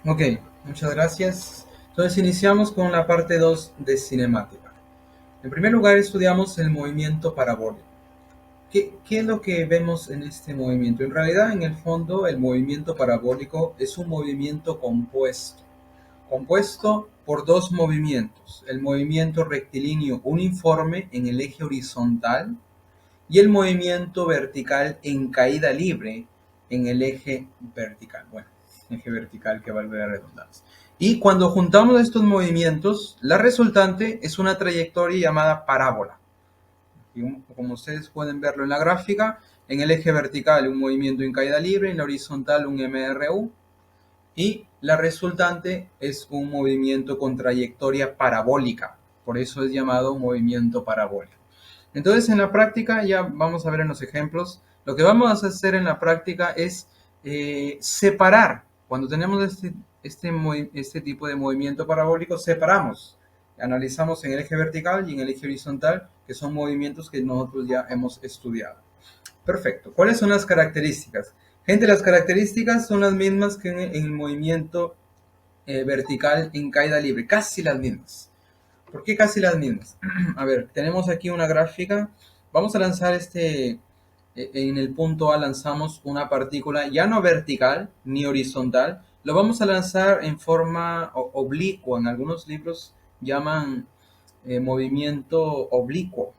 Ok, muchas gracias. Entonces iniciamos con la parte 2 de cinemática. En primer lugar estudiamos el movimiento parabólico. ¿Qué es lo que vemos en este movimiento? En realidad, en el fondo, el movimiento parabólico es un movimiento compuesto por dos movimientos. El movimiento rectilíneo uniforme en el eje horizontal y el movimiento vertical en caída libre en el eje vertical. Bueno, eje vertical que valga la redundancia. Y cuando juntamos estos movimientos, la resultante es una trayectoria llamada parábola. Y como ustedes pueden verlo en la gráfica, en el eje vertical un movimiento en caída libre, en la horizontal un MRU, y la resultante es un movimiento con trayectoria parabólica. Por eso es llamado movimiento parabólico. Entonces, en la práctica, ya vamos a ver en los ejemplos, lo que vamos a hacer en la práctica es separar. Cuando tenemos este tipo de movimiento parabólico, separamos. Analizamos en el eje vertical y en el eje horizontal, que son movimientos que nosotros ya hemos estudiado. Perfecto. ¿Cuáles son las características? Gente, las características son las mismas que en el movimiento vertical en caída libre, casi las mismas. ¿Por qué casi las mismas? A ver, tenemos aquí una gráfica. Vamos a lanzar en el punto A lanzamos una partícula ya no vertical ni horizontal. Lo vamos a lanzar en forma oblicua. En algunos libros llaman movimiento oblicuo.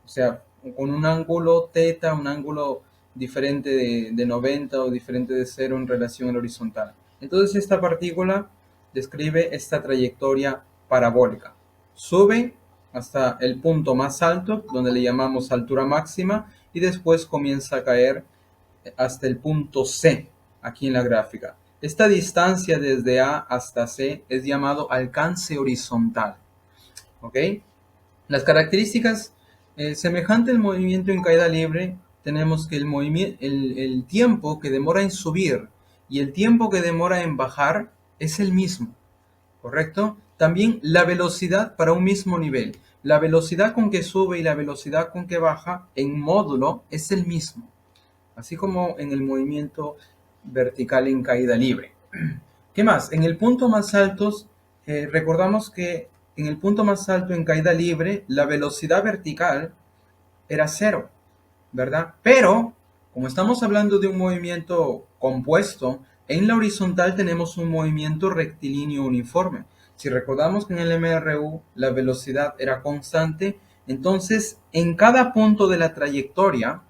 O sea, con un ángulo teta, un ángulo diferente de 90 o diferente de cero en relación al horizontal. Entonces esta partícula describe esta trayectoria parabólica. Sube hasta el punto más alto, donde le llamamos altura máxima, y después comienza a caer hasta el punto C, aquí en la gráfica. Esta distancia desde A hasta C es llamado alcance horizontal. ¿Ok? Las características semejante al movimiento en caída libre, tenemos que el tiempo que demora en subir y el tiempo que demora en bajar es el mismo, ¿correcto? También la velocidad para un mismo nivel. La velocidad con que sube y la velocidad con que baja en módulo es el mismo, así como en el movimiento vertical en caída libre. ¿Qué más? En el punto más alto, recordamos que en el punto más alto en caída libre, la velocidad vertical era cero, ¿verdad? Pero, como estamos hablando de un movimiento compuesto, en la horizontal tenemos un movimiento rectilíneo uniforme. Si recordamos que en el MRU la velocidad era constante, entonces en cada punto de la trayectoria,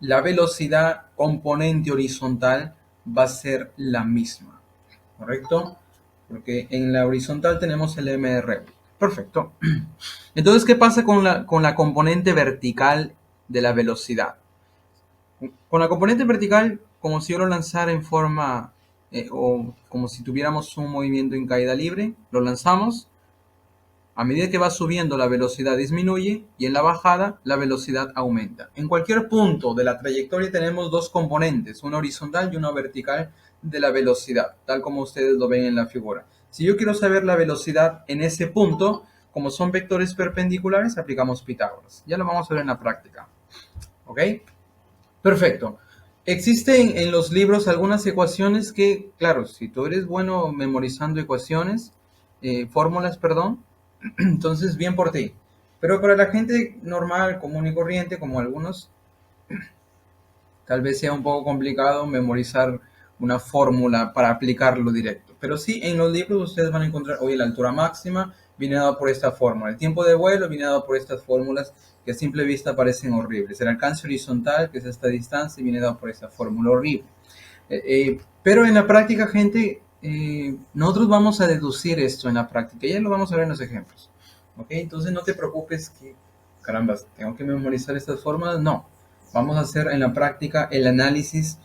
la velocidad componente horizontal va a ser la misma, ¿correcto? Porque en la horizontal tenemos el MR. Perfecto. Entonces, ¿qué pasa con la componente vertical de la velocidad? Con la componente vertical, como si yo lo lanzara en forma, o como si tuviéramos un movimiento en caída libre, lo lanzamos. A medida que va subiendo, la velocidad disminuye y en la bajada la velocidad aumenta. En cualquier punto de la trayectoria tenemos dos componentes, una horizontal y una vertical de la velocidad, tal como ustedes lo ven en la figura. Si yo quiero saber la velocidad en ese punto, como son vectores perpendiculares, aplicamos Pitágoras. Ya lo vamos a ver en la práctica. ¿Ok? Perfecto. Existen en los libros algunas ecuaciones que, claro, si tú eres bueno memorizando ecuaciones, fórmulas, perdón, entonces, bien por ti. Pero para la gente normal, común y corriente, como algunos, tal vez sea un poco complicado memorizar una fórmula para aplicarlo directo. Pero sí, en los libros ustedes van a encontrar, oye, la altura máxima viene dado por esta fórmula. El tiempo de vuelo viene dado por estas fórmulas que a simple vista parecen horribles. El alcance horizontal, que es esta distancia, viene dado por esta fórmula horrible. Pero en la práctica, gente, nosotros vamos a deducir esto en la práctica. Ya lo vamos a ver en los ejemplos. ¿Ok? Entonces no te preocupes que, caramba, tengo que memorizar estas fórmulas. No. Vamos a hacer en la práctica el análisis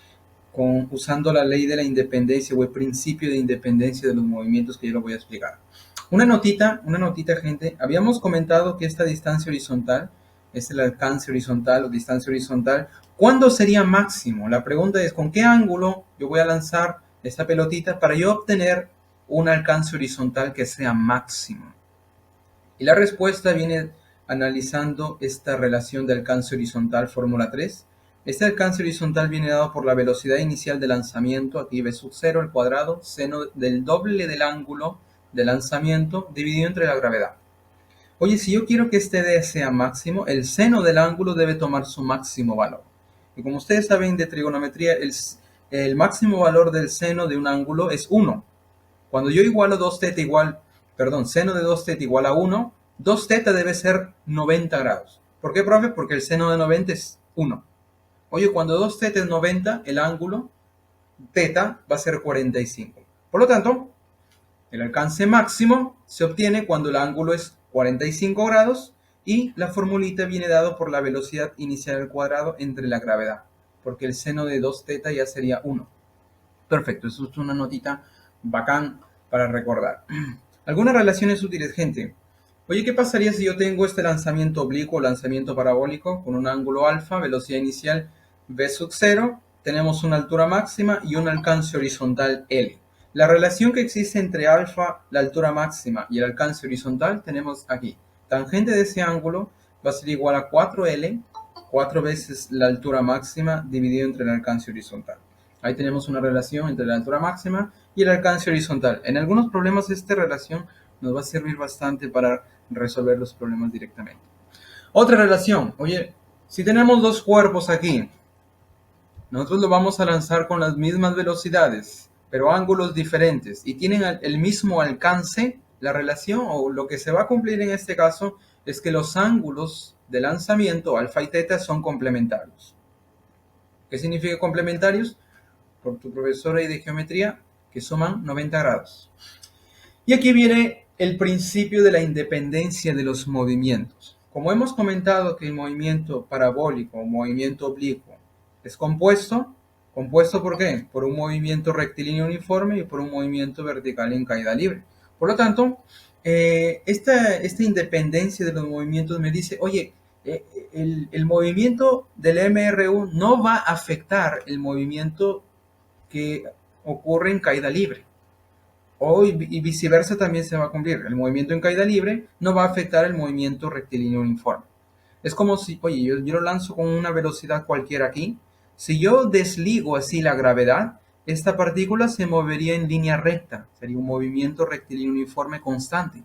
usando la ley de la independencia o el principio de independencia de los movimientos que yo lo voy a explicar. Una notita, gente. Habíamos comentado que esta distancia horizontal es el alcance horizontal o distancia horizontal. ¿Cuándo sería máximo? La pregunta es, ¿con qué ángulo yo voy a lanzar esta pelotita para yo obtener un alcance horizontal que sea máximo? Y la respuesta viene analizando esta relación de alcance horizontal, fórmula 3, Este alcance horizontal viene dado por la velocidad inicial de lanzamiento, aquí v sub 0 al cuadrado, seno del doble del ángulo de lanzamiento dividido entre la gravedad. Oye, si yo quiero que este d sea máximo, el seno del ángulo debe tomar su máximo valor. Y como ustedes saben de trigonometría, el máximo valor del seno de un ángulo es 1. Cuando yo igualo 2θ igual, perdón, seno de 2θ igual a 1, 2θ debe ser 90 grados. ¿Por qué, profe? Porque el seno de 90 es 1. Oye, cuando 2θ es 90, el ángulo θ va a ser 45. Por lo tanto, el alcance máximo se obtiene cuando el ángulo es 45 grados y la formulita viene dado por la velocidad inicial al cuadrado entre la gravedad, porque el seno de 2θ ya sería 1. Perfecto, eso es una notita bacán para recordar. Algunas relaciones útiles, gente. Oye, ¿qué pasaría si yo tengo este lanzamiento oblicuo, lanzamiento parabólico, con un ángulo alfa, velocidad inicial v sub 0, tenemos una altura máxima y un alcance horizontal L? La relación que existe entre alfa, la altura máxima, y el alcance horizontal tenemos aquí. Tangente de ese ángulo va a ser igual a 4L, 4 veces la altura máxima dividido entre el alcance horizontal. Ahí tenemos una relación entre la altura máxima y el alcance horizontal. En algunos problemas esta relación nos va a servir bastante para resolver los problemas directamente. Otra relación. Oye, si tenemos dos cuerpos aquí, nosotros lo vamos a lanzar con las mismas velocidades, pero ángulos diferentes, y tienen el mismo alcance. La relación, o lo que se va a cumplir en este caso, es que los ángulos de lanzamiento, alfa y teta, son complementarios. ¿Qué significa complementarios? Por tu profesora y de geometría, que suman 90 grados. Y aquí viene el principio de la independencia de los movimientos. Como hemos comentado que el movimiento parabólico o movimiento oblicuo es compuesto, ¿compuesto por qué? Por un movimiento rectilíneo uniforme y por un movimiento vertical en caída libre. Por lo tanto, esta independencia de los movimientos me dice, oye, el movimiento del MRU no va a afectar el movimiento que ocurre en caída libre. Y viceversa también se va a cumplir. El movimiento en caída libre no va a afectar el movimiento rectilíneo uniforme. Es como si, oye, yo lo lanzo con una velocidad cualquiera aquí. Si yo desligo así la gravedad, esta partícula se movería en línea recta. Sería un movimiento rectilíneo uniforme constante.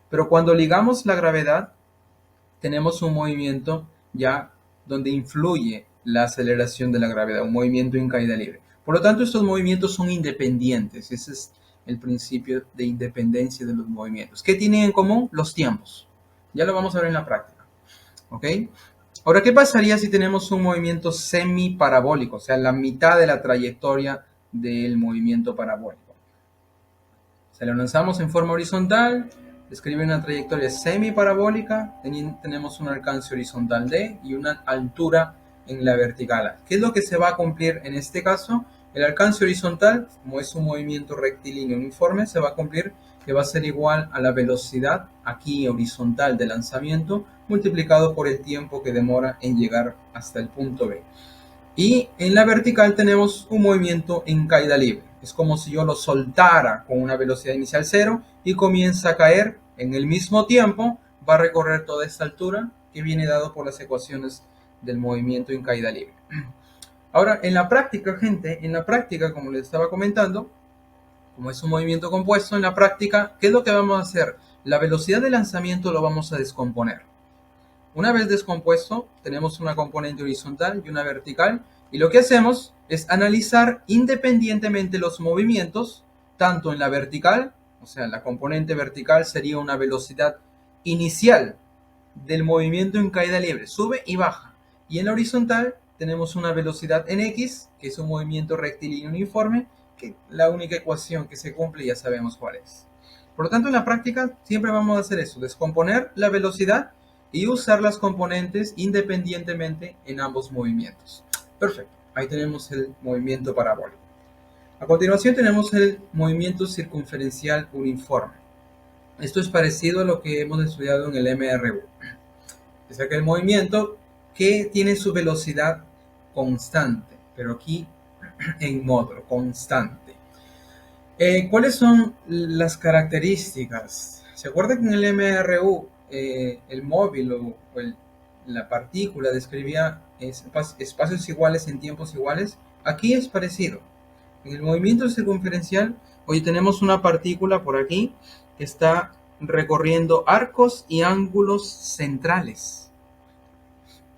Pero cuando ligamos la gravedad, tenemos un movimiento ya donde influye la aceleración de la gravedad, un movimiento en caída libre. Por lo tanto, estos movimientos son independientes. Ese es el principio de independencia de los movimientos. ¿Qué tienen en común? Los tiempos. Ya lo vamos a ver en la práctica. ¿Ok? Ahora, ¿qué pasaría si tenemos un movimiento semiparabólico? O sea, la mitad de la trayectoria del movimiento parabólico. Se lo lanzamos en forma horizontal, describe una trayectoria semiparabólica, tenemos un alcance horizontal D y una altura en la vertical A. ¿Qué es lo que se va a cumplir en este caso? El alcance horizontal, como es un movimiento rectilíneo uniforme, se va a cumplir que va a ser igual a la velocidad aquí horizontal de lanzamiento multiplicado por el tiempo que demora en llegar hasta el punto B. Y en la vertical tenemos un movimiento en caída libre. Es como si yo lo soltara con una velocidad inicial 0 y comienza a caer en el mismo tiempo, va a recorrer toda esta altura que viene dado por las ecuaciones del movimiento en caída libre. Ahora, en la práctica, gente, en la práctica, como les estaba comentando, como es un movimiento compuesto, en la práctica, ¿qué es lo que vamos a hacer? La velocidad de lanzamiento lo vamos a descomponer. Una vez descompuesto, tenemos una componente horizontal y una vertical, y lo que hacemos es analizar independientemente los movimientos, tanto en la vertical, o sea, la componente vertical sería una velocidad inicial del movimiento en caída libre, sube y baja, y en la horizontal tenemos una velocidad en X, que es un movimiento rectilíneo uniforme, que la única ecuación que se cumple ya sabemos cuál es. Por lo tanto, en la práctica siempre vamos a hacer eso, descomponer la velocidad y usar las componentes independientemente en ambos movimientos. Perfecto, ahí tenemos el movimiento parabólico. A continuación tenemos el movimiento circunferencial uniforme. Esto es parecido a lo que hemos estudiado en el MRU. Es aquel movimiento que tiene su velocidad constante, pero aquí en módulo constante. ¿Cuáles son las características? ¿Se acuerdan que en el MRU el móvil o la partícula describía espacios iguales en tiempos iguales, aquí es parecido. En el movimiento circunferencial, hoy tenemos una partícula por aquí que está recorriendo arcos y ángulos centrales.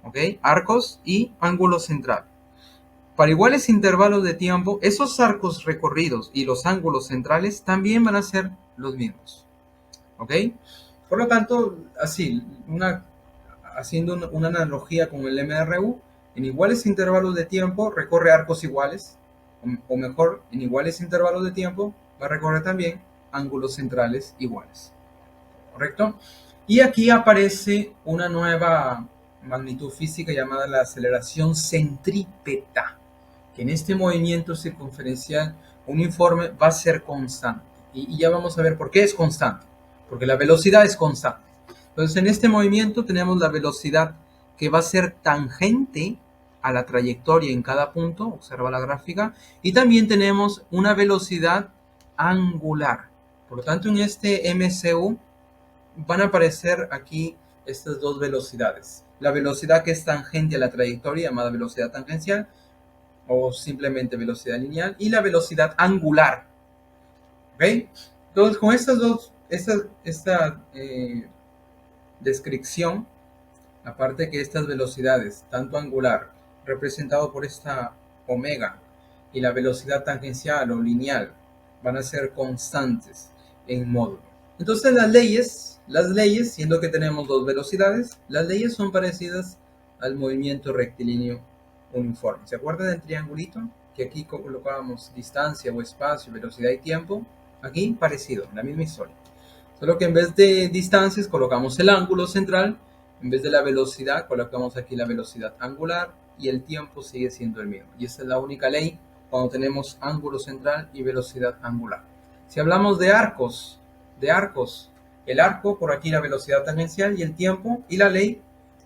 ¿Ok? Arcos y ángulos centrales. Para iguales intervalos de tiempo, esos arcos recorridos y los ángulos centrales también van a ser los mismos. ¿Ok? Por lo tanto, así, haciendo una analogía con el MRU, en iguales intervalos de tiempo recorre arcos iguales, o mejor, en iguales intervalos de tiempo va a recorrer también ángulos centrales iguales. ¿Correcto? Y aquí aparece una nueva magnitud física llamada la aceleración centrípeta, que en este movimiento circunferencial uniforme va a ser constante. Y ya vamos a ver por qué es constante. Porque la velocidad es constante. Entonces, en este movimiento tenemos la velocidad que va a ser tangente a la trayectoria en cada punto, observa la gráfica, y también tenemos una velocidad angular. Por lo tanto, en este MCU van a aparecer aquí estas dos velocidades. La velocidad que es tangente a la trayectoria, llamada velocidad tangencial, o simplemente velocidad lineal, y la velocidad angular. ¿Ok? Entonces, con estas dos, esta descripción, aparte que estas velocidades, tanto angular, representado por esta omega, y la velocidad tangencial o lineal, van a ser constantes en módulo. Entonces las leyes, siendo que tenemos dos velocidades, las leyes son parecidas al movimiento rectilíneo uniforme. ¿Se acuerdan del triangulito? Que aquí colocábamos distancia o espacio, velocidad y tiempo. Aquí parecido, la misma historia. Solo que en vez de distancias colocamos el ángulo central, en vez de la velocidad colocamos aquí la velocidad angular y el tiempo sigue siendo el mismo. Y esta es la única ley cuando tenemos ángulo central y velocidad angular. Si hablamos de arcos, el arco, por aquí la velocidad tangencial y el tiempo, y la ley,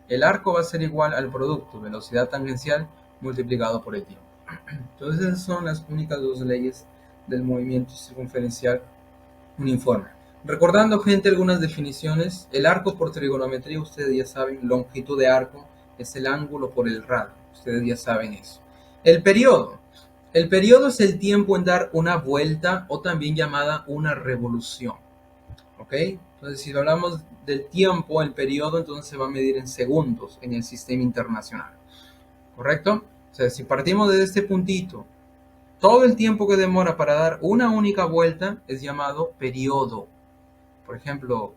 el arco va a ser igual al producto, velocidad tangencial multiplicado por el tiempo. Entonces esas son las únicas dos leyes del movimiento circunferencial uniforme. Recordando, gente, algunas definiciones, el arco por trigonometría, ustedes ya saben, longitud de arco es el ángulo por el radio, ustedes ya saben eso. El periodo es el tiempo en dar una vuelta o también llamada una revolución. ¿Ok? Entonces, si hablamos del tiempo, el periodo, entonces se va a medir en segundos en el sistema internacional. ¿Correcto? O sea, si partimos desde este puntito, todo el tiempo que demora para dar una única vuelta es llamado periodo. Por ejemplo,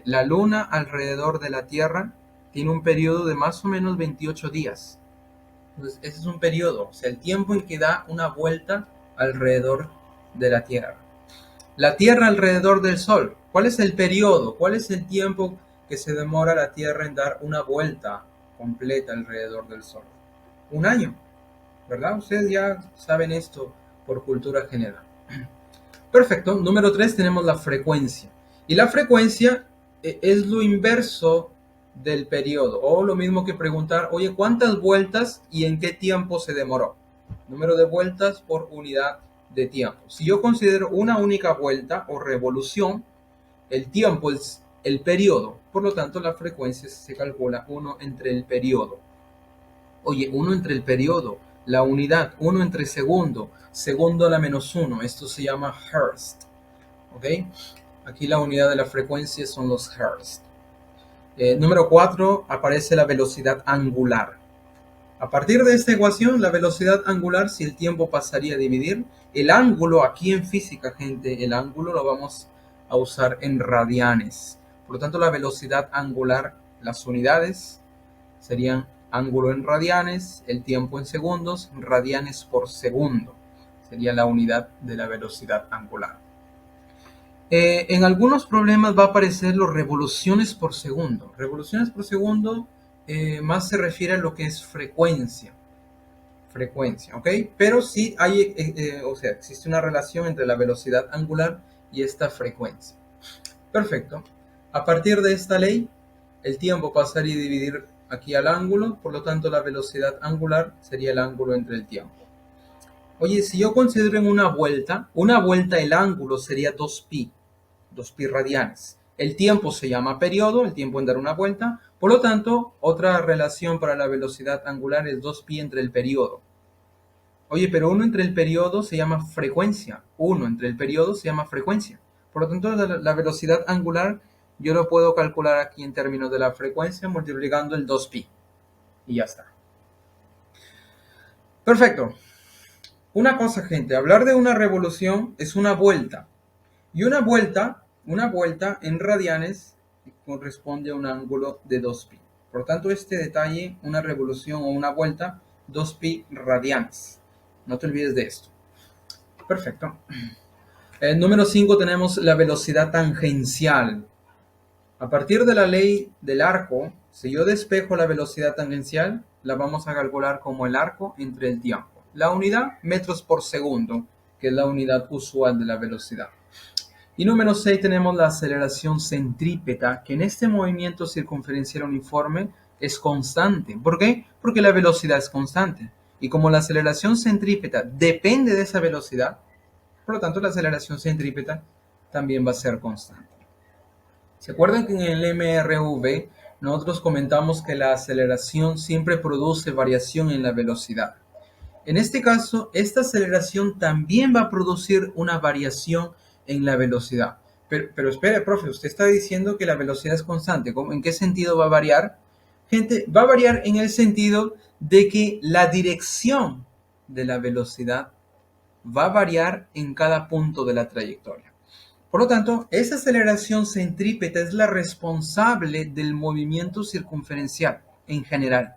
la Luna alrededor de la Tierra tiene un periodo de más o menos 28 días. Entonces, ese es un periodo, o sea, el tiempo en que da una vuelta alrededor de la Tierra. La Tierra alrededor del Sol, ¿cuál es el periodo? ¿Cuál es el tiempo que se demora la Tierra en dar una vuelta completa alrededor del Sol? Un año, ¿verdad? Ustedes ya saben esto por cultura general. Perfecto. Número 3 tenemos la frecuencia. Y la frecuencia es lo inverso del periodo. O lo mismo que preguntar, oye, ¿cuántas vueltas y en qué tiempo se demoró? Número de vueltas por unidad de tiempo. Si yo considero una única vuelta o revolución, el tiempo es el periodo. Por lo tanto, la frecuencia se calcula 1 entre el periodo. Oye, 1 entre el periodo, la unidad, 1 entre segundo, segundo a la menos 1. Esto se llama hertz. ¿Ok? Aquí la unidad de la frecuencia son los hertz. Número 4, aparece la velocidad angular. A partir de esta ecuación, la velocidad angular, si el tiempo pasaría a dividir, el ángulo, aquí en física, gente, el ángulo lo vamos a usar en radianes. Por lo tanto, la velocidad angular, las unidades serían ángulo en radianes, el tiempo en segundos, radianes por segundo. Sería la unidad de la velocidad angular. En algunos problemas va a aparecer los revoluciones por segundo. Revoluciones por segundo más se refiere a lo que es frecuencia. Frecuencia, ¿ok? Pero sí hay, o sea, existe una relación entre la velocidad angular y esta frecuencia. Perfecto. A partir de esta ley, el tiempo pasaría a dividir aquí al ángulo, por lo tanto la velocidad angular sería el ángulo entre el tiempo. Oye, si yo considero en una vuelta el ángulo sería 2pi radianes. El tiempo se llama periodo, el tiempo en dar una vuelta. Por lo tanto, otra relación para la velocidad angular es 2pi entre el periodo. Oye, pero 1 entre el periodo se llama frecuencia. 1 entre el periodo se llama frecuencia. Por lo tanto, la velocidad angular yo lo puedo calcular aquí en términos de la frecuencia multiplicando el 2pi. Y ya está. Perfecto. Una cosa, gente, hablar de una revolución es una vuelta. Y una vuelta en radianes corresponde a un ángulo de 2pi. Por tanto, este detalle, una revolución o una vuelta, 2pi radianes. No te olvides de esto. Perfecto. En número 5 tenemos la velocidad tangencial. A partir de la ley del arco, si yo despejo la velocidad tangencial, la vamos a calcular como el arco entre el tiempo. La unidad, metros por segundo, que es la unidad usual de la velocidad. Y número 6 tenemos la aceleración centrípeta, que en este movimiento circunferencial uniforme es constante. ¿Por qué? Porque la velocidad es constante. Y como la aceleración centrípeta depende de esa velocidad, por lo tanto la aceleración centrípeta también va a ser constante. ¿Se acuerdan que en el MRV nosotros comentamos que la aceleración siempre produce variación en la velocidad? En este caso, esta aceleración también va a producir una variación en la velocidad. Pero espere, profe, usted está diciendo que la velocidad es constante. ¿En qué sentido va a variar? Gente, va a variar en el sentido de que la dirección de la velocidad va a variar en cada punto de la trayectoria. Por lo tanto, esa aceleración centrípeta es la responsable del movimiento circunferencial en general.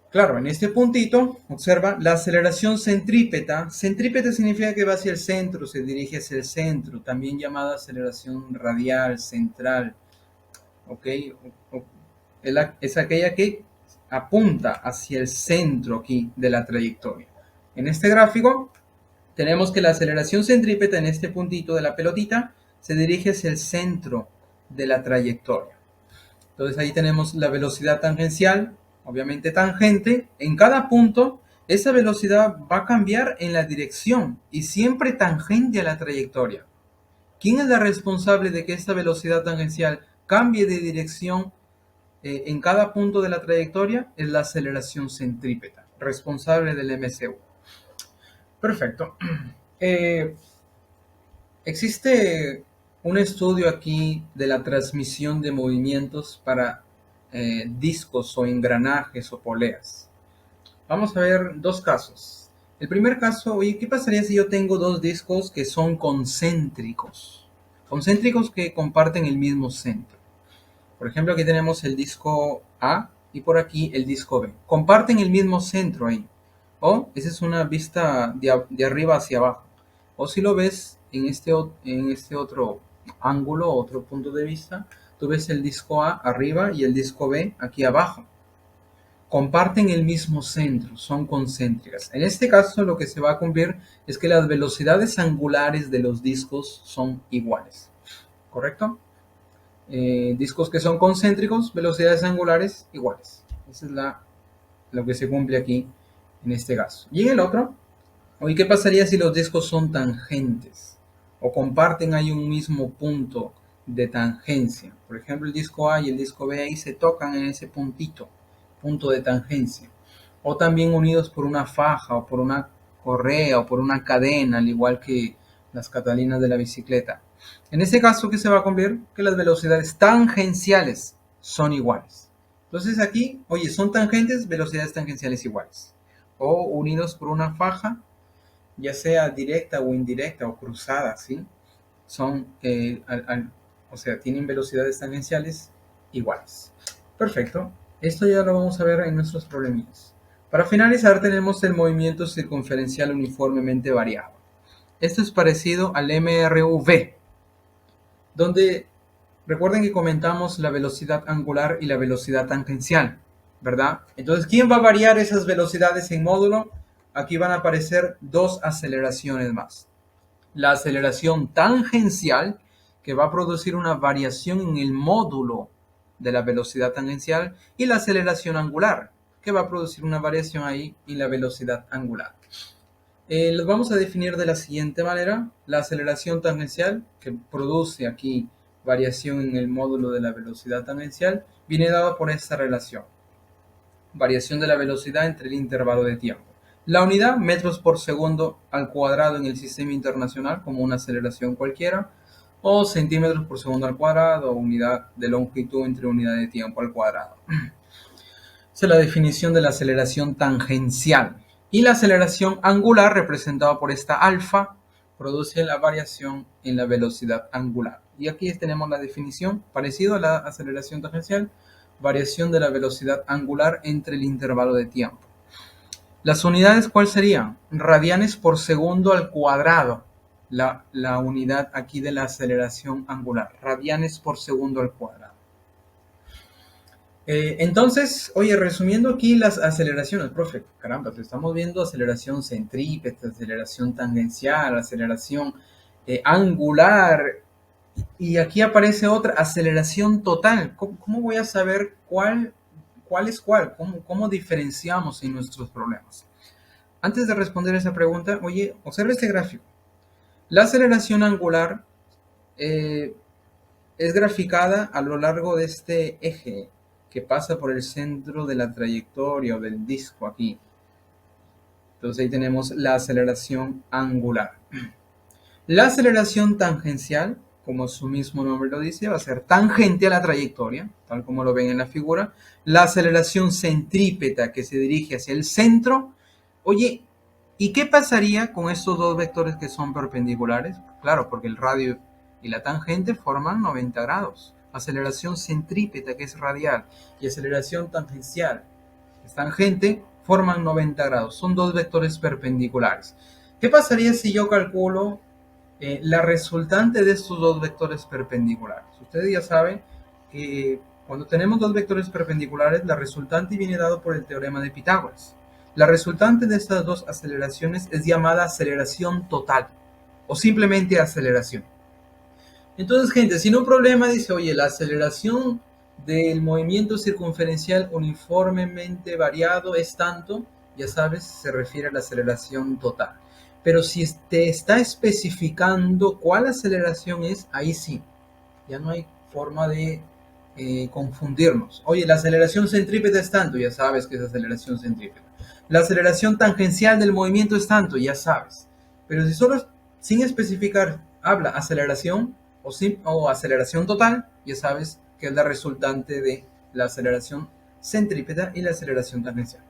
Claro, en este puntito, observa, la aceleración centrípeta. Centrípeta significa que va hacia el centro, se dirige hacia el centro, también llamada aceleración radial, central. ¿Ok? Es aquella que apunta hacia el centro aquí de la trayectoria. En este gráfico tenemos que la aceleración centrípeta en este puntito de la pelotita se dirige hacia el centro de la trayectoria. Entonces ahí tenemos la velocidad tangencial, obviamente tangente. En cada punto esa velocidad va a cambiar en la dirección y siempre tangente a la trayectoria. ¿Quién es la responsable de que esta velocidad tangencial cambie de dirección en cada punto de la trayectoria? Es la aceleración centrípeta, responsable del MCU. Perfecto. Existe un estudio aquí de la transmisión de movimientos para discos o engranajes o poleas. Vamos a ver dos casos. El primer caso, oye, ¿qué pasaría si yo tengo dos discos que son concéntricos? Concéntricos que comparten el mismo centro. Por ejemplo, aquí tenemos el disco A y por aquí el disco B. Comparten el mismo centro ahí. O esa es una vista de arriba hacia abajo. O si lo ves en este otro ángulo, otro punto de vista, tú ves el disco A arriba y el disco B aquí abajo. Comparten el mismo centro, son concéntricas. En este caso lo que se va a cumplir es que las velocidades angulares de los discos son iguales. ¿Correcto? Discos que son concéntricos, velocidades angulares iguales. Esa es lo que se cumple aquí en este caso. Y en el otro, oye, ¿qué pasaría si los discos son tangentes o comparten ahí un mismo punto de tangencia? Por ejemplo, el disco A y el disco B ahí se tocan en ese punto de tangencia. O también unidos por una faja o por una correa o por una cadena, al igual que las catalinas de la bicicleta. En ese caso, ¿qué se va a cumplir? Que las velocidades tangenciales son iguales. Entonces aquí, oye, son tangentes, velocidades tangenciales iguales. O unidos por una faja, ya sea directa o indirecta o cruzada, ¿sí? Son, o sea, tienen velocidades tangenciales iguales. Perfecto. Esto ya lo vamos a ver en nuestros problemillas. Para finalizar tenemos el movimiento circunferencial uniformemente variado. Esto es parecido al MRV, donde recuerden que comentamos la velocidad angular y la velocidad tangencial, ¿verdad? Entonces, ¿quién va a variar esas velocidades en módulo? Aquí van a aparecer dos aceleraciones más. La aceleración tangencial, que va a producir una variación en el módulo de la velocidad tangencial, y la aceleración angular, que va a producir una variación ahí en la velocidad angular. Los vamos a definir de la siguiente manera. La aceleración tangencial, que produce aquí variación en el módulo de la velocidad tangencial, viene dado por esta relación. Variación de la velocidad entre el intervalo de tiempo. La unidad, metros por segundo al cuadrado en el sistema internacional, como una aceleración cualquiera, o centímetros por segundo al cuadrado, o unidad de longitud entre unidad de tiempo al cuadrado. Esa es la definición de la aceleración tangencial. Y la aceleración angular, representada por esta alfa, produce la variación en la velocidad angular. Y aquí tenemos la definición, parecido a la aceleración tangencial, variación de la velocidad angular entre el intervalo de tiempo. Las unidades, ¿cuál serían? Radianes por segundo al cuadrado. La unidad aquí de la aceleración angular. Radianes por segundo al cuadrado. Entonces, oye, resumiendo aquí las aceleraciones, profe, caramba, estamos viendo aceleración centrípeta, aceleración tangencial, aceleración angular, y aquí aparece otra, aceleración total. ¿Cómo voy a saber cuál es cuál? ¿Cómo diferenciamos en nuestros problemas? Antes de responder esa pregunta, oye, observa este gráfico. La aceleración angular es graficada a lo largo de este eje que pasa por el centro de la trayectoria o del disco aquí. Entonces ahí tenemos la aceleración angular. La aceleración tangencial, como su mismo nombre lo dice, va a ser tangente a la trayectoria, tal como lo ven en la figura. La aceleración centrípeta, que se dirige hacia el centro. Oye, ¿y qué pasaría con estos dos vectores que son perpendiculares? Claro, porque el radio y la tangente forman 90 grados. Aceleración centrípeta, que es radial, y aceleración tangencial, que es tangente, forman 90 grados. Son dos vectores perpendiculares. ¿Qué pasaría si yo calculo la resultante de estos dos vectores perpendiculares? Ustedes ya saben que cuando tenemos dos vectores perpendiculares, la resultante viene dado por el teorema de Pitágoras. La resultante de estas dos aceleraciones es llamada aceleración total o simplemente aceleración. Entonces, gente, si un problema dice, oye, la aceleración del movimiento circunferencial uniformemente variado es tanto, ya sabes, se refiere a la aceleración total. Pero si te está especificando cuál aceleración es, ahí sí, ya no hay forma de confundirnos. Oye, la aceleración centrípeta es tanto, ya sabes que es aceleración centrípeta. La aceleración tangencial del movimiento es tanto, ya sabes. Pero si solo sin especificar habla aceleración o aceleración total, ya sabes que es la resultante de la aceleración centrípeta y la aceleración tangencial.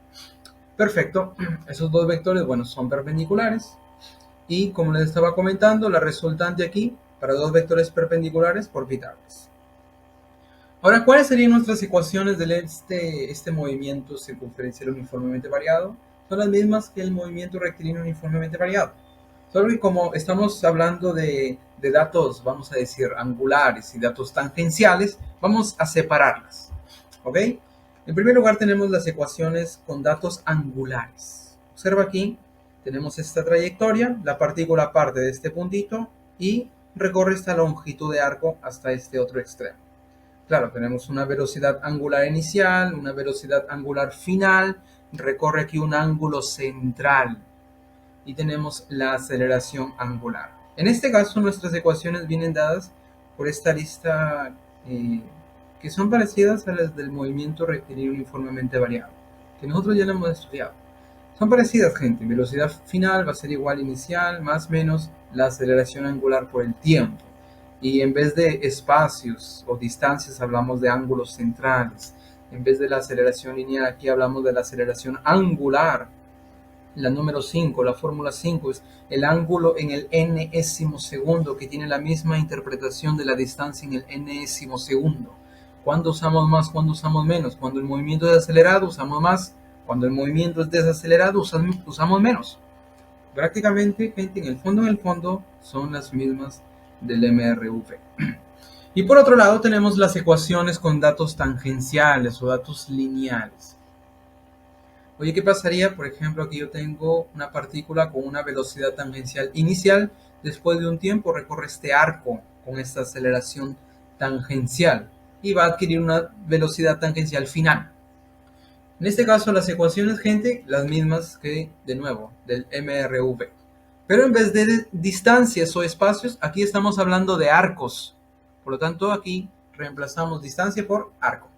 Perfecto, esos dos vectores, bueno, son perpendiculares. Y como les estaba comentando, la resultante aquí para dos vectores perpendiculares por Pitágoras. Ahora, ¿cuáles serían nuestras ecuaciones de este movimiento circunferencial uniformemente variado? Son las mismas que el movimiento rectilíneo uniformemente variado. Solo que como estamos hablando de datos, vamos a decir, angulares y datos tangenciales, vamos a separarlas. ¿Ok? En primer lugar tenemos las ecuaciones con datos angulares. Observa aquí, tenemos esta trayectoria, la partícula parte de este puntito y recorre esta longitud de arco hasta este otro extremo. Claro, tenemos una velocidad angular inicial, una velocidad angular final, recorre aquí un ángulo central y tenemos la aceleración angular. En este caso, nuestras ecuaciones vienen dadas por esta lista que son parecidas a las del movimiento rectilíneo uniformemente variado, que nosotros ya lo hemos estudiado. Son parecidas, gente. Velocidad final va a ser igual inicial, más o menos la aceleración angular por el tiempo. Y en vez de espacios o distancias hablamos de ángulos centrales. En vez de la aceleración lineal, aquí hablamos de la aceleración angular. La número 5, la fórmula 5 es el ángulo en el enésimo segundo, que tiene la misma interpretación de la distancia en el enésimo segundo. ¿Cuándo usamos más? ¿Cuándo usamos menos? Cuando el movimiento es acelerado usamos más. Cuando el movimiento es desacelerado usamos menos. Prácticamente, gente, en el fondo son las mismas del MRV. Y por otro lado tenemos las ecuaciones con datos tangenciales o datos lineales. Oye, ¿qué pasaría? Por ejemplo, aquí yo tengo una partícula con una velocidad tangencial inicial. Después de un tiempo recorre este arco con esta aceleración tangencial y va a adquirir una velocidad tangencial final. En este caso, las ecuaciones, gente, las mismas que, de nuevo, del MRV. Pero en vez de distancias o espacios, aquí estamos hablando de arcos. Por lo tanto, aquí reemplazamos distancia por arco.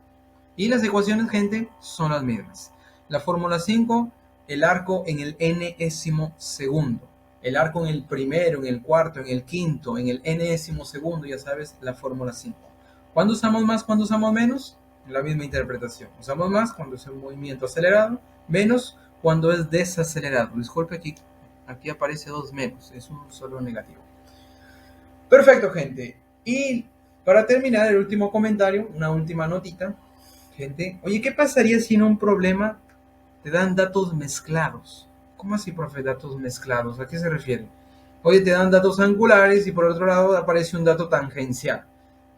Y las ecuaciones, gente, son las mismas. La fórmula 5, el arco en el enésimo segundo. El arco en el primero, en el cuarto, en el quinto, en el enésimo segundo, ya sabes, la fórmula 5. ¿Cuándo usamos más, cuándo usamos menos? La misma interpretación. Usamos más cuando es un movimiento acelerado, menos cuando es desacelerado. Disculpe, aquí aparece dos menos, es un solo negativo. Perfecto, gente. Y para terminar, el último comentario, una última notita. Gente, oye, ¿qué pasaría si en un problema te dan datos mezclados? ¿Cómo así, profe, datos mezclados? ¿A qué se refiere? Oye, te dan datos angulares y por otro lado aparece un dato tangencial.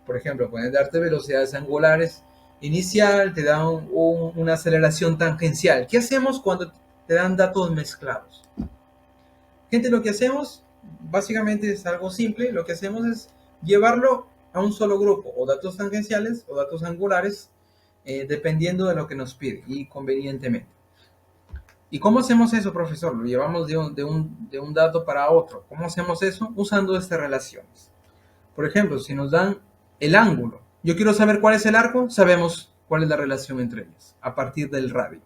Por ejemplo, pueden darte velocidades angulares inicial, te dan una aceleración tangencial. ¿Qué hacemos cuando te dan datos mezclados? Gente, lo que hacemos básicamente es algo simple. Lo que hacemos es llevarlo a un solo grupo, o datos tangenciales o datos angulares, dependiendo de lo que nos pide y convenientemente. ¿Y cómo hacemos eso, profesor? Lo llevamos de un dato para otro. ¿Cómo hacemos eso? Usando estas relaciones. Por ejemplo, si nos dan el ángulo, yo quiero saber cuál es el arco, sabemos cuál es la relación entre ellos, a partir del radio.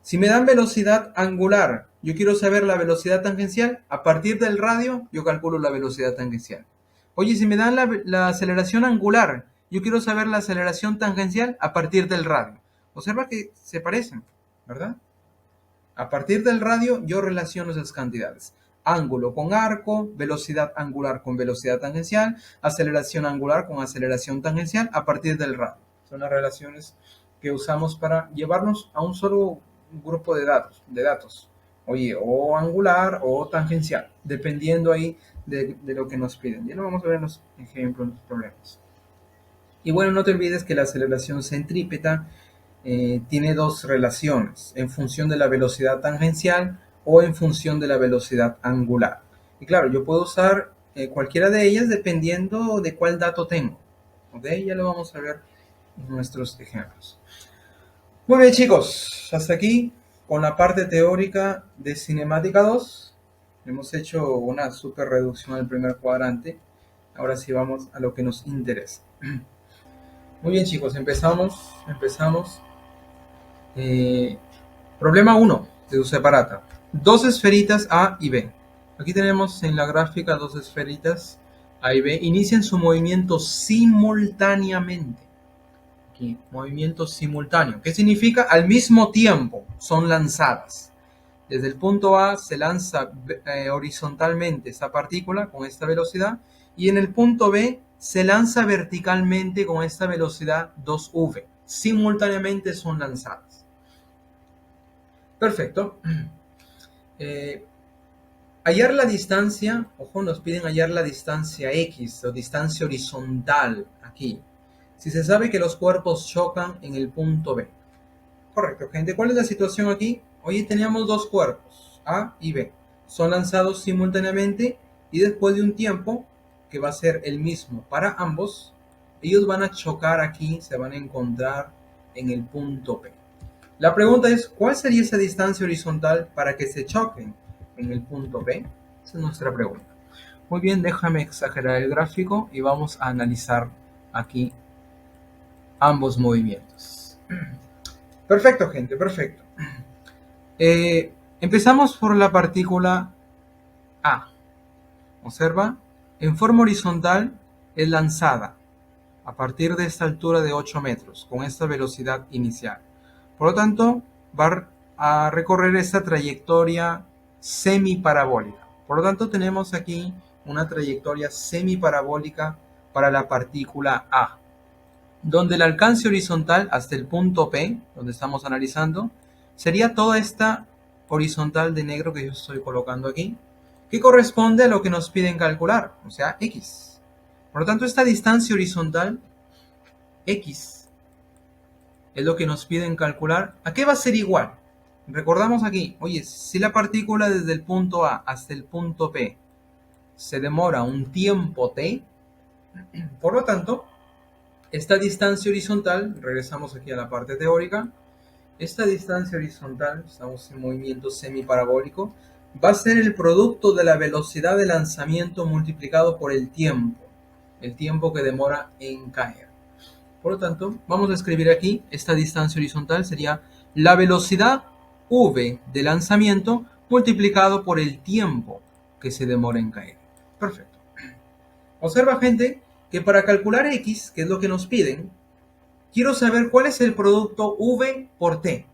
Si me dan velocidad angular, yo quiero saber la velocidad tangencial, a partir del radio yo calculo la velocidad tangencial. Oye, si me dan la aceleración angular, yo quiero saber la aceleración tangencial a partir del radio. Observa que se parecen, ¿verdad? A partir del radio yo relaciono esas cantidades. Ángulo con arco, velocidad angular con velocidad tangencial, aceleración angular con aceleración tangencial a partir del radio. Son las relaciones que usamos para llevarnos a un solo grupo de datos. Oye, o angular o tangencial, dependiendo ahí de lo que nos piden. Ya lo vamos a ver en los ejemplos, en los problemas. Y bueno, no te olvides que la aceleración centrípeta tiene dos relaciones, en función de la velocidad tangencial o en función de la velocidad angular. Y claro, yo puedo usar cualquiera de ellas dependiendo de cuál dato tengo. ¿Ok? Ya lo vamos a ver en nuestros ejemplos. Muy bien, chicos, hasta aquí con la parte teórica de cinemática 2. Hemos hecho una super reducción al primer cuadrante. Ahora sí vamos a lo que nos interesa. Muy bien, chicos, empezamos. Problema 1 de su separata. Dos esferitas A y B. Aquí tenemos en la gráfica dos esferitas A y B. Inician su movimiento simultáneamente. Aquí, movimiento simultáneo. ¿Qué significa? Al mismo tiempo son lanzadas. Desde el punto A se lanza horizontalmente esta partícula con esta velocidad y en el punto B se lanza verticalmente con esta velocidad 2v. Simultáneamente son lanzadas. Perfecto. Hallar la distancia, ojo, nos piden hallar la distancia X o distancia horizontal aquí. Si se sabe que los cuerpos chocan en el punto B. Correcto, gente. ¿Cuál es la situación aquí? Hoy teníamos dos cuerpos, A y B. Son lanzados simultáneamente y después de un tiempo, que va a ser el mismo para ambos, ellos van a chocar aquí, se van a encontrar en el punto P. La pregunta es, ¿cuál sería esa distancia horizontal para que se choquen en el punto P? Esa es nuestra pregunta. Muy bien, déjame exagerar el gráfico y vamos a analizar aquí ambos movimientos. Perfecto, gente, perfecto. Empezamos por la partícula A. Observa, en forma horizontal es lanzada a partir de esta altura de 8 metros, con esta velocidad inicial. Por lo tanto, va a recorrer esta trayectoria semiparabólica. Por lo tanto, tenemos aquí una trayectoria semiparabólica para la partícula A, donde el alcance horizontal hasta el punto P, donde estamos analizando, sería toda esta horizontal de negro que yo estoy colocando aquí, que corresponde a lo que nos piden calcular, o sea, X. Por lo tanto, esta distancia horizontal, X, es lo que nos piden calcular. ¿A qué va a ser igual? Recordamos aquí, oye, si la partícula desde el punto A hasta el punto P se demora un tiempo T, por lo tanto, esta distancia horizontal, regresamos aquí a la parte teórica, Esta distancia horizontal, estamos en movimiento semiparabólico, va a ser el producto de la velocidad de lanzamiento multiplicado por el tiempo que demora en caer. Por lo tanto, vamos a escribir aquí, esta distancia horizontal sería la velocidad v de lanzamiento multiplicado por el tiempo que se demora en caer. Perfecto. Observa, gente, que para calcular x, que es lo que nos piden, quiero saber cuál es el producto v por t.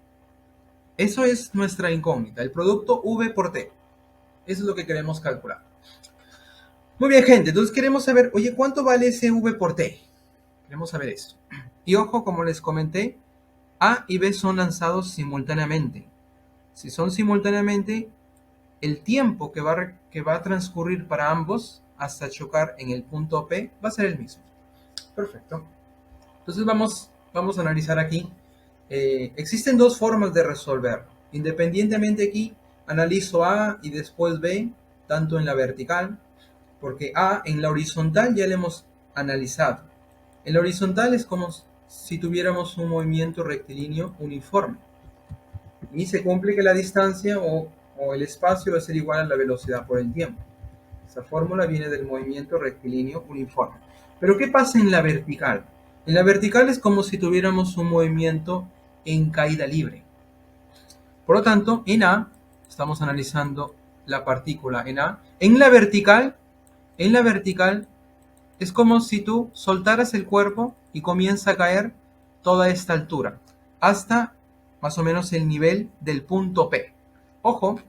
Eso es nuestra incógnita, el producto v por t. Eso es lo que queremos calcular. Muy bien, gente, entonces queremos saber, oye, ¿cuánto vale ese v por t? Queremos saber esto. Y ojo, como les comenté, A y B son lanzados simultáneamente. Si son simultáneamente, el tiempo que va a transcurrir para ambos hasta chocar en el punto P va a ser el mismo. Perfecto. Entonces vamos a analizar aquí. Existen dos formas de resolverlo. Independientemente aquí, analizo A y después B, tanto en la vertical, porque A en la horizontal ya le hemos analizado. En la horizontal es como si tuviéramos un movimiento rectilíneo uniforme. Y se cumple que la distancia o el espacio va a ser igual a la velocidad por el tiempo. Esa fórmula viene del movimiento rectilíneo uniforme. Pero ¿qué pasa en la vertical? En la vertical es como si tuviéramos un movimiento en caída libre. Por lo tanto, en A, estamos analizando la partícula en A. En la vertical es como si tú soltaras el cuerpo y comienza a caer toda esta altura, hasta más o menos el nivel del punto P. Ojo,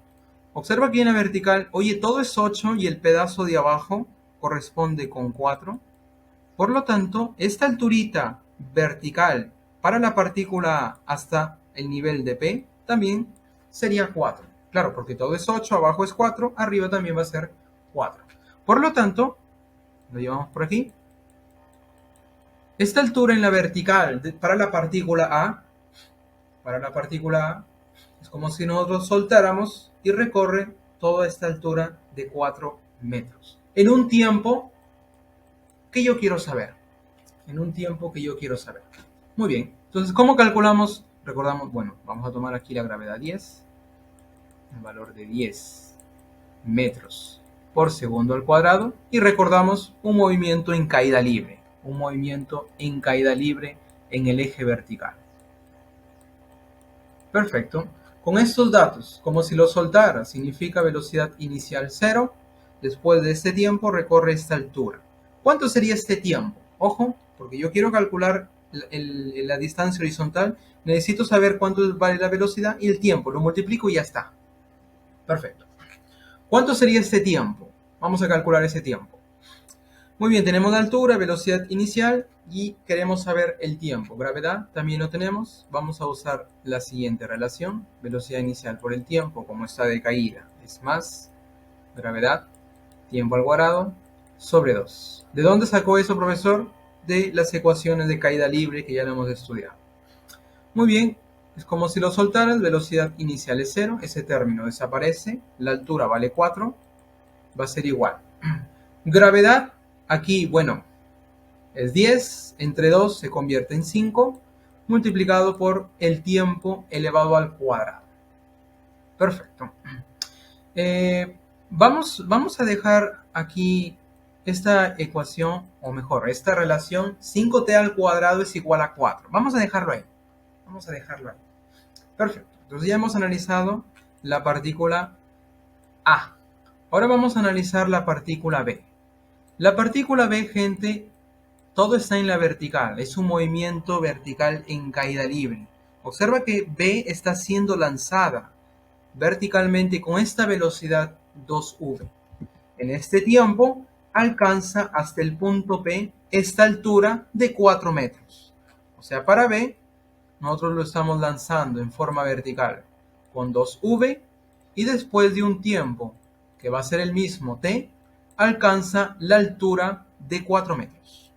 observa aquí en la vertical, oye, todo es 8 y el pedazo de abajo corresponde con 4. Por lo tanto, esta alturita vertical para la partícula hasta el nivel de P también sería 4. Claro, porque todo es 8, abajo es 4, arriba también va a ser 4. Por lo tanto, lo llevamos por aquí. Esta altura en la vertical para la partícula A, es como si nosotros soltáramos y recorre toda esta altura de 4 metros. En un tiempo que yo quiero saber. Muy bien. Entonces, ¿cómo calculamos? Recordamos, bueno, vamos a tomar aquí la gravedad 10, el valor de 10 metros por segundo al cuadrado, y recordamos un movimiento en caída libre, en el eje vertical. Perfecto. Con estos datos, como si lo soltara, significa velocidad inicial 0, después de este tiempo recorre esta altura. ¿Cuánto sería este tiempo? Ojo, porque yo quiero calcular la distancia horizontal, necesito saber cuánto vale la velocidad y el tiempo, lo multiplico y ya está. Perfecto. ¿Cuánto sería este tiempo? Vamos a calcular ese tiempo. Muy bien, tenemos la altura, velocidad inicial y queremos saber el tiempo. Gravedad también lo tenemos. Vamos a usar la siguiente relación. Velocidad inicial por el tiempo, como está de caída, es más gravedad, tiempo al cuadrado, sobre 2. ¿De dónde sacó eso, profesor? De las ecuaciones de caída libre que ya lo hemos estudiado. Muy bien, es como si lo soltaras, velocidad inicial es 0, ese término desaparece, la altura vale 4, va a ser igual. Gravedad, aquí, bueno, es 10, entre 2 se convierte en 5, multiplicado por el tiempo elevado al cuadrado. Perfecto. Vamos a dejar aquí esta ecuación, o mejor, esta relación 5t al cuadrado es igual a 4. Vamos a dejarlo ahí. Perfecto. Entonces ya hemos analizado la partícula A. Ahora vamos a analizar la partícula B. La partícula B, gente, todo está en la vertical. Es un movimiento vertical en caída libre. Observa que B está siendo lanzada verticalmente con esta velocidad 2v. En este tiempo alcanza hasta el punto P esta altura de 4 metros. O sea, para B, nosotros lo estamos lanzando en forma vertical con 2v y después de un tiempo que va a ser el mismo t, alcanza la altura de 4 metros.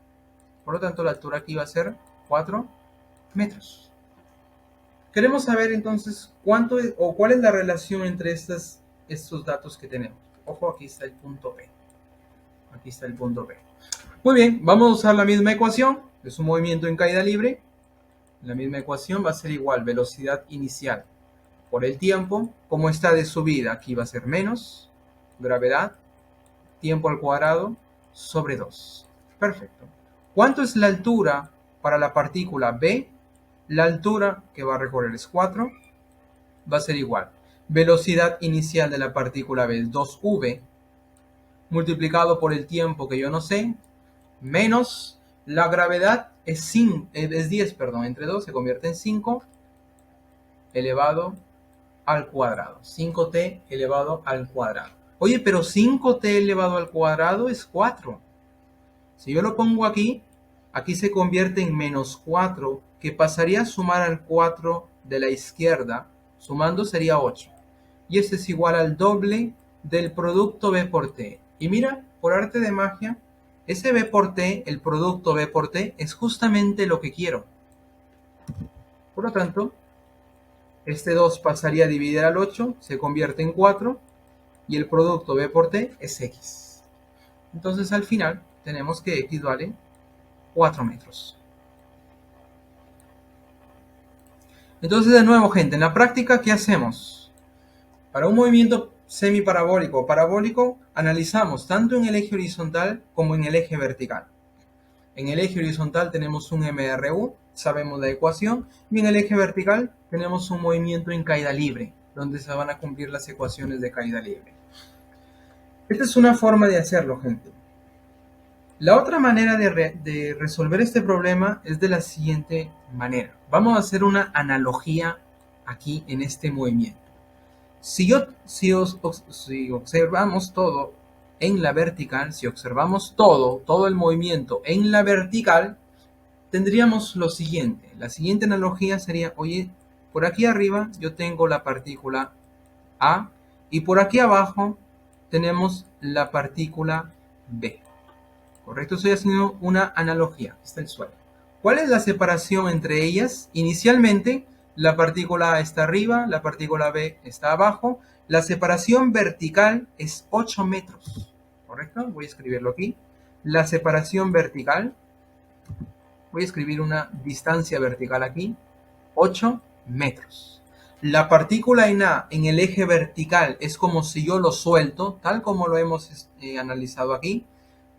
Por lo tanto, la altura aquí va a ser 4 metros. Queremos saber entonces cuánto es, o cuál es la relación entre estos datos que tenemos. Ojo, aquí está el punto P. Muy bien, vamos a usar la misma ecuación. Es un movimiento en caída libre. la misma ecuación va a ser igual velocidad inicial por el tiempo, como está de subida, aquí va a ser menos gravedad, tiempo al cuadrado, sobre 2. Perfecto. ¿Cuánto es la altura para la partícula B? La altura que va a recorrer es 4, va a ser igual. Velocidad inicial de la partícula B es 2v, multiplicado por el tiempo que yo no sé, menos la gravedad es 10, perdón, entre 2 se convierte en 5 elevado al cuadrado. 5t elevado al cuadrado. Oye, pero 5t elevado al cuadrado es 4. Si yo lo pongo aquí, aquí se convierte en menos 4, que pasaría a sumar al 4 de la izquierda. Sumando sería 8. Y esto es igual al doble del producto B por T. Y mira, por arte de magia, ese B por T, el producto B por T, es justamente lo que quiero. Por lo tanto, este 2 pasaría a dividir al 8, se convierte en 4, y el producto B por T es X. Entonces al final tenemos que X vale 4 metros. Entonces de nuevo, gente, en la práctica, ¿qué hacemos? Para un movimiento semiparabólico o parabólico, analizamos tanto en el eje horizontal como en el eje vertical. En el eje horizontal tenemos un MRU, sabemos la ecuación, y en el eje vertical tenemos un movimiento en caída libre, donde se van a cumplir las ecuaciones de caída libre. Esta es una forma de hacerlo, gente. La otra manera de resolver este problema es de la siguiente manera. Vamos a hacer una analogía aquí en este movimiento. Si observamos todo en la vertical, si observamos todo el movimiento en la vertical, tendríamos lo siguiente. La siguiente analogía sería, oye, por aquí arriba yo tengo la partícula A y por aquí abajo tenemos la partícula B. ¿Correcto? Estoy haciendo una analogía. Aquí está el suelo. ¿Cuál es la separación entre ellas? Inicialmente, la partícula A está arriba, la partícula B está abajo. La separación vertical es 8 metros. ¿Correcto? Voy a escribirlo aquí. La separación vertical, voy a escribir una distancia vertical aquí, 8 metros. La partícula en A en el eje vertical es como si yo lo suelto, tal como lo hemos analizado aquí.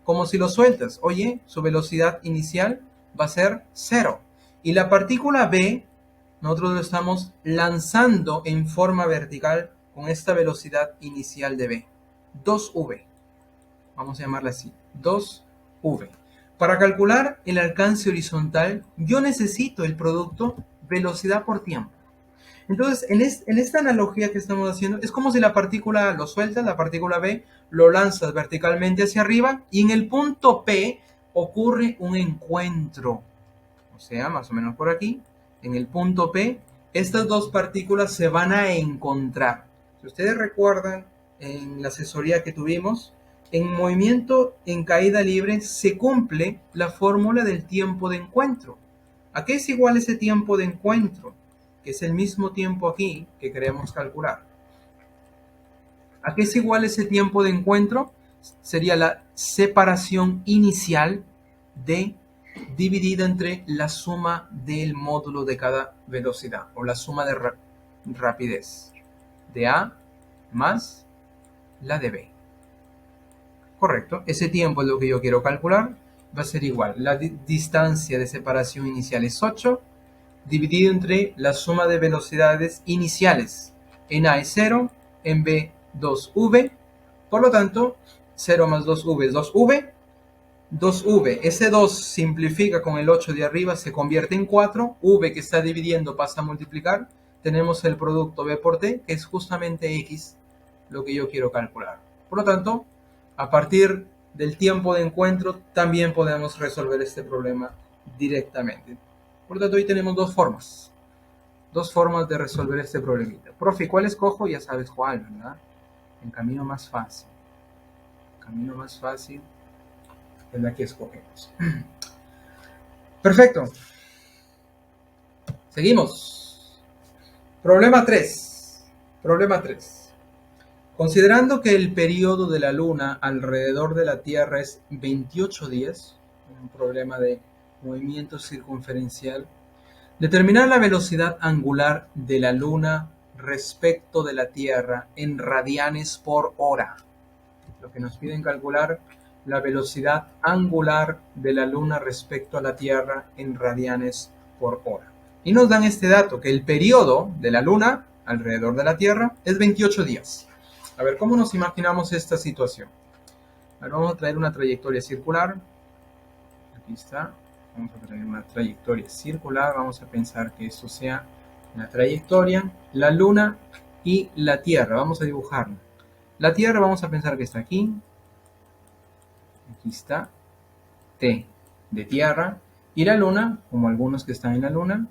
Como si lo sueltas. Oye, su velocidad inicial va a ser 0. Y la partícula B, nosotros lo estamos lanzando en forma vertical con esta velocidad inicial de B. 2v. Vamos a llamarla así. 2v. Para calcular el alcance horizontal, yo necesito el producto velocidad por tiempo. Entonces, en esta analogía que estamos haciendo, es como si la partícula lo sueltas, la partícula B, lo lanzas verticalmente hacia arriba y en el punto P ocurre un encuentro. O sea, más o menos por aquí, en el punto P, estas dos partículas se van a encontrar. Si ustedes recuerdan en la asesoría que tuvimos, en movimiento en caída libre se cumple la fórmula del tiempo de encuentro. ¿A qué es igual ese tiempo de encuentro? Que es el mismo tiempo aquí que queremos calcular. ¿A qué es igual ese tiempo de encuentro? Sería la separación inicial dividida entre la suma del módulo de cada velocidad, o la suma de rapidez, de A más la de B. Correcto, ese tiempo es lo que yo quiero calcular. Va a ser igual, la distancia de separación inicial es 8, dividido entre la suma de velocidades iniciales. En A es 0, en B 2v, por lo tanto 0 más 2v es 2v, 2v, ese 2 simplifica con el 8 de arriba, se convierte en 4, v que está dividiendo pasa a multiplicar, tenemos el producto b por t, que es justamente x, lo que yo quiero calcular. Por lo tanto, a partir del tiempo de encuentro, también podemos resolver este problema directamente. Por lo tanto, hoy tenemos dos formas de resolver este problemita. Profe, ¿cuál escojo? Ya sabes cuál, ¿verdad? El camino más fácil. El camino más fácil es la que escogemos. Perfecto. Seguimos. Problema 3. Problema 3. Considerando que el periodo de la Luna alrededor de la Tierra es 28 días, un problema de movimiento circunferencial, Determinar la velocidad angular de la Luna respecto de la Tierra en radianes por hora. Lo que nos piden calcular la velocidad angular de la Luna respecto a la Tierra en radianes por hora. Y nos dan este dato, que el periodo de la Luna alrededor de la Tierra es 28 días. A ver, ¿cómo nos imaginamos esta situación? Ahora vamos a traer una trayectoria circular. Aquí está. Vamos a traer una trayectoria circular. Vamos a pensar que esto sea la trayectoria, la Luna y la Tierra. Vamos a dibujarla. La Tierra vamos a pensar que está aquí. Aquí está. T de Tierra. Y la Luna, como algunos que están en la Luna,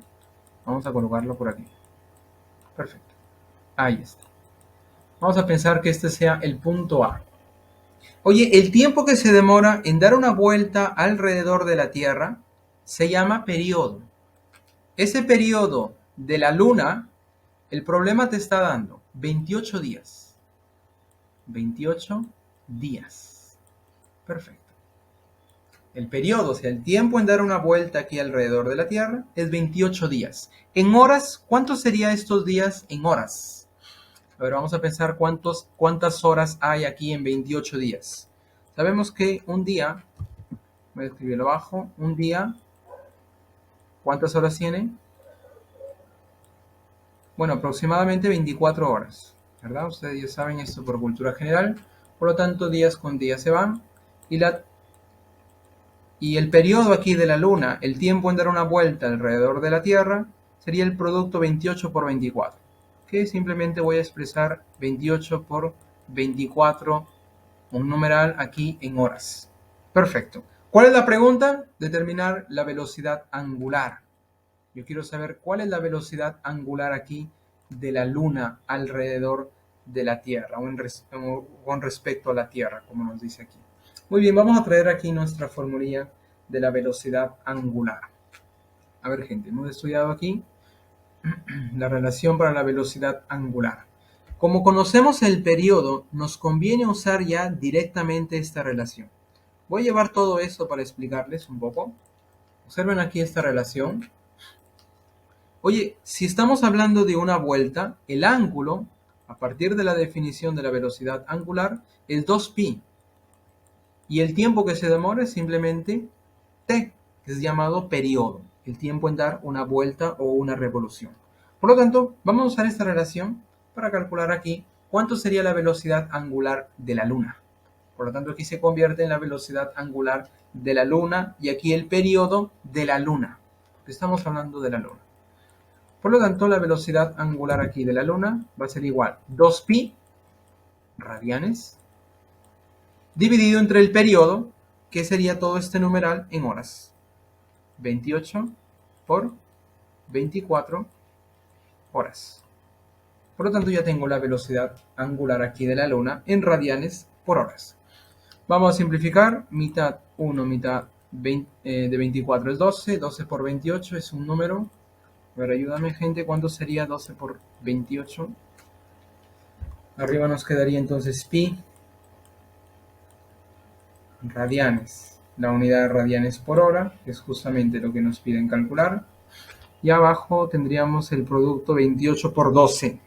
vamos a colocarlo por aquí. Perfecto. Ahí está. Vamos a pensar que este sea el punto A. Oye, el tiempo que se demora en dar una vuelta alrededor de la Tierra se llama periodo. Ese periodo de la Luna, el problema te está dando 28 días. 28 días. Perfecto. El periodo, o sea, el tiempo en dar una vuelta aquí alrededor de la Tierra es 28 días. En horas, ¿cuántos serían estos días en horas? A ver, vamos a pensar cuántas horas hay aquí en 28 días. Sabemos que un día, voy a escribirlo abajo, un día, ¿cuántas horas tiene? Bueno, aproximadamente 24 horas, ¿verdad? Ustedes ya saben esto por cultura general. Por lo tanto, días con días se van. Y el periodo aquí de la Luna, el tiempo en dar una vuelta alrededor de la Tierra, sería el producto 28 por 24. Que simplemente voy a expresar 28 por 24, un numeral aquí en horas. Perfecto. ¿Cuál es la pregunta? Determinar la velocidad angular. Yo quiero saber cuál es la velocidad angular aquí de la Luna alrededor de la Tierra o con respecto a la Tierra, como nos dice aquí. Muy bien, vamos a traer aquí nuestra formulilla de la velocidad angular. A ver, gente, hemos estudiado aquí la relación para la velocidad angular. Como conocemos el periodo, nos conviene usar ya directamente esta relación. Voy a llevar todo esto para explicarles un poco. Observen aquí esta relación. Oye, si estamos hablando de una vuelta, el ángulo, a partir de la definición de la velocidad angular, es 2pi. Y el tiempo que se demora es simplemente t, que es llamado periodo, el tiempo en dar una vuelta o una revolución. Por lo tanto, vamos a usar esta relación para calcular aquí cuánto sería la velocidad angular de la Luna. Por lo tanto, aquí se convierte en la velocidad angular de la Luna y aquí el periodo de la Luna, porque estamos hablando de la Luna. Por lo tanto, la velocidad angular aquí de la Luna va a ser igual 2pi radianes dividido entre el periodo, que sería todo este numeral en horas. 28 por 24 horas. Por lo tanto, ya tengo la velocidad angular aquí de la Luna en radianes por horas. Vamos a simplificar. Mitad 1, mitad 20, de 24 es 12. 12 por 28 es un número. A ver, ayúdame, gente. ¿Cuánto sería 12 por 28? Arriba nos quedaría entonces pi radianes. La unidad de radianes por hora, que es justamente lo que nos piden calcular. Y abajo tendríamos el producto 28 por 12.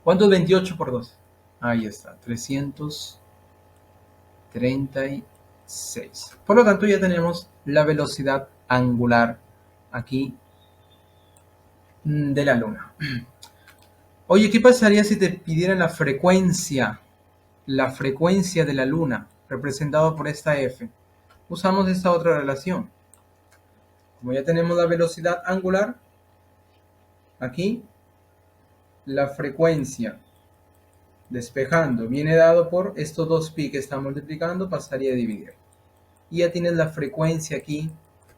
¿Cuánto es 28 por 12? Ahí está, 336. Por lo tanto, ya tenemos la velocidad angular aquí de la Luna. Oye, ¿qué pasaría si te pidieran la frecuencia de la Luna, representado por esta F? Usamos esta otra relación. Como ya tenemos la velocidad angular, aquí la frecuencia despejando viene dado por estos 2pi que están multiplicando, pasaría a dividir. Y ya tienes la frecuencia aquí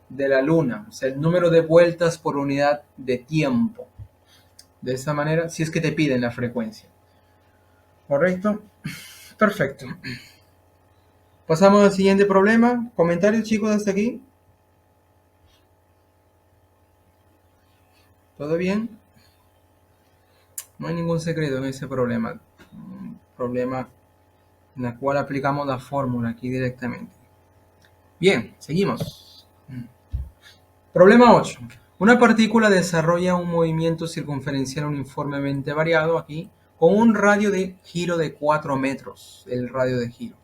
de la Luna, o sea, el número de vueltas por unidad de tiempo. De esta manera, si es que te piden la frecuencia. ¿Correcto? Perfecto. Pasamos al siguiente problema. ¿Comentarios, chicos, hasta aquí? ¿Todo bien? No hay ningún secreto en ese problema. Un problema en el cual aplicamos la fórmula aquí directamente. Bien, seguimos. Problema 8. Una partícula desarrolla un movimiento circunferencial uniformemente variado aquí con un radio de giro de 4 metros, el radio de giro,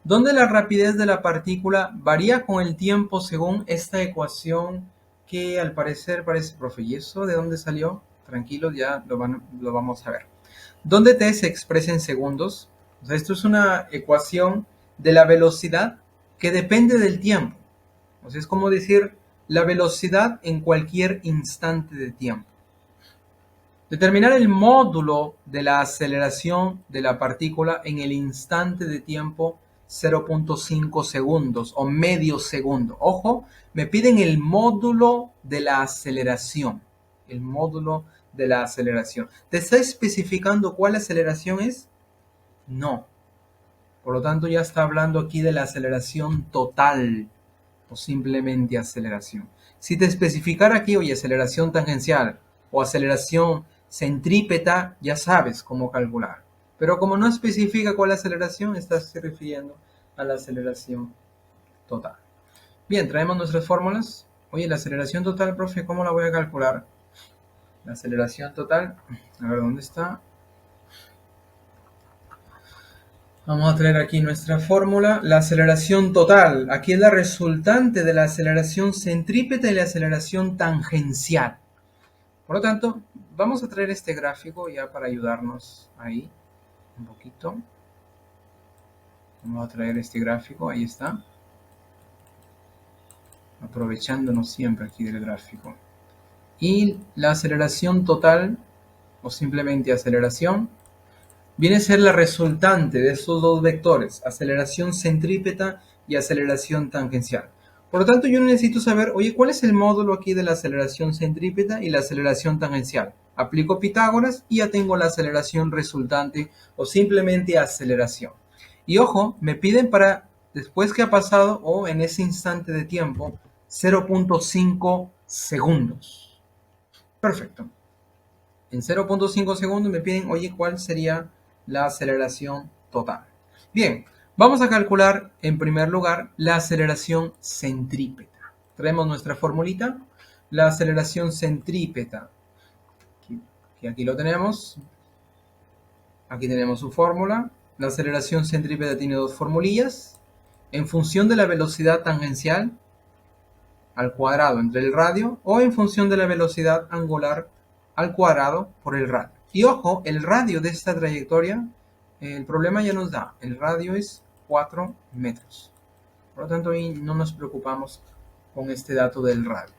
donde la rapidez de la partícula varía con el tiempo según esta ecuación que al parecer parece, profe, ¿y eso de dónde salió? Tranquilos, ya lo vamos a ver. Donde t se expresa en segundos. O sea, esto es una ecuación de la velocidad que depende del tiempo. O sea, es como decir la velocidad en cualquier instante de tiempo. Determinar el módulo de la aceleración de la partícula en el instante de tiempo 0.5 segundos o medio segundo. Ojo, me piden el módulo de la aceleración. El módulo de la aceleración. ¿Te está especificando cuál aceleración es? No. Por lo tanto, ya está hablando aquí de la aceleración total o simplemente aceleración. Si te especificara aquí, oye, aceleración tangencial o aceleración centrípeta, ya sabes cómo calcular. Pero como no especifica cuál aceleración, estás refiriendo a la aceleración total. Bien, traemos nuestras fórmulas. Oye, la aceleración total, profe, ¿cómo la voy a calcular? La aceleración total, a ver, ¿dónde está? Vamos a traer aquí nuestra fórmula. La aceleración total, aquí es la resultante de la aceleración centrípeta y la aceleración tangencial. Por lo tanto, vamos a traer este gráfico ya para ayudarnos ahí un poquito. Vamos a traer este gráfico, ahí está. Aprovechándonos siempre aquí del gráfico. Y la aceleración total, o simplemente aceleración, viene a ser la resultante de estos dos vectores, aceleración centrípeta y aceleración tangencial. Por lo tanto, yo necesito saber, oye, ¿cuál es el módulo aquí de la aceleración centrípeta y la aceleración tangencial? Aplico Pitágoras y ya tengo la aceleración resultante o simplemente aceleración. Y ojo, me piden para después que ha pasado o en ese instante de tiempo 0.5 segundos. Perfecto. En 0.5 segundos me piden, oye, ¿cuál sería la aceleración total? Bien, vamos a calcular en primer lugar la aceleración centrípeta. Traemos nuestra formulita, la aceleración centrípeta, que aquí lo tenemos. Aquí tenemos su fórmula. La aceleración centrípeta tiene dos formulillas. En función de la velocidad tangencial al cuadrado entre el radio o en función de la velocidad angular al cuadrado por el radio. Y ojo, el radio de esta trayectoria, el problema ya nos da, el radio es 4 metros. Por lo tanto, ahí no nos preocupamos con este dato del radio.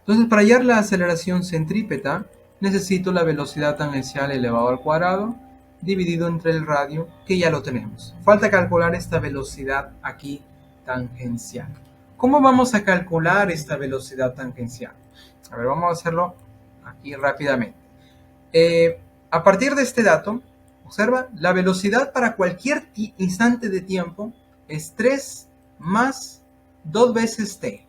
Entonces, para hallar la aceleración centrípeta, necesito la velocidad tangencial elevado al cuadrado dividido entre el radio, que ya lo tenemos. Falta calcular esta velocidad aquí tangencial. ¿Cómo vamos a calcular esta velocidad tangencial? A ver, vamos a hacerlo aquí rápidamente. A partir de este dato, observa, la velocidad para cualquier instante de tiempo es 3 más 2 veces t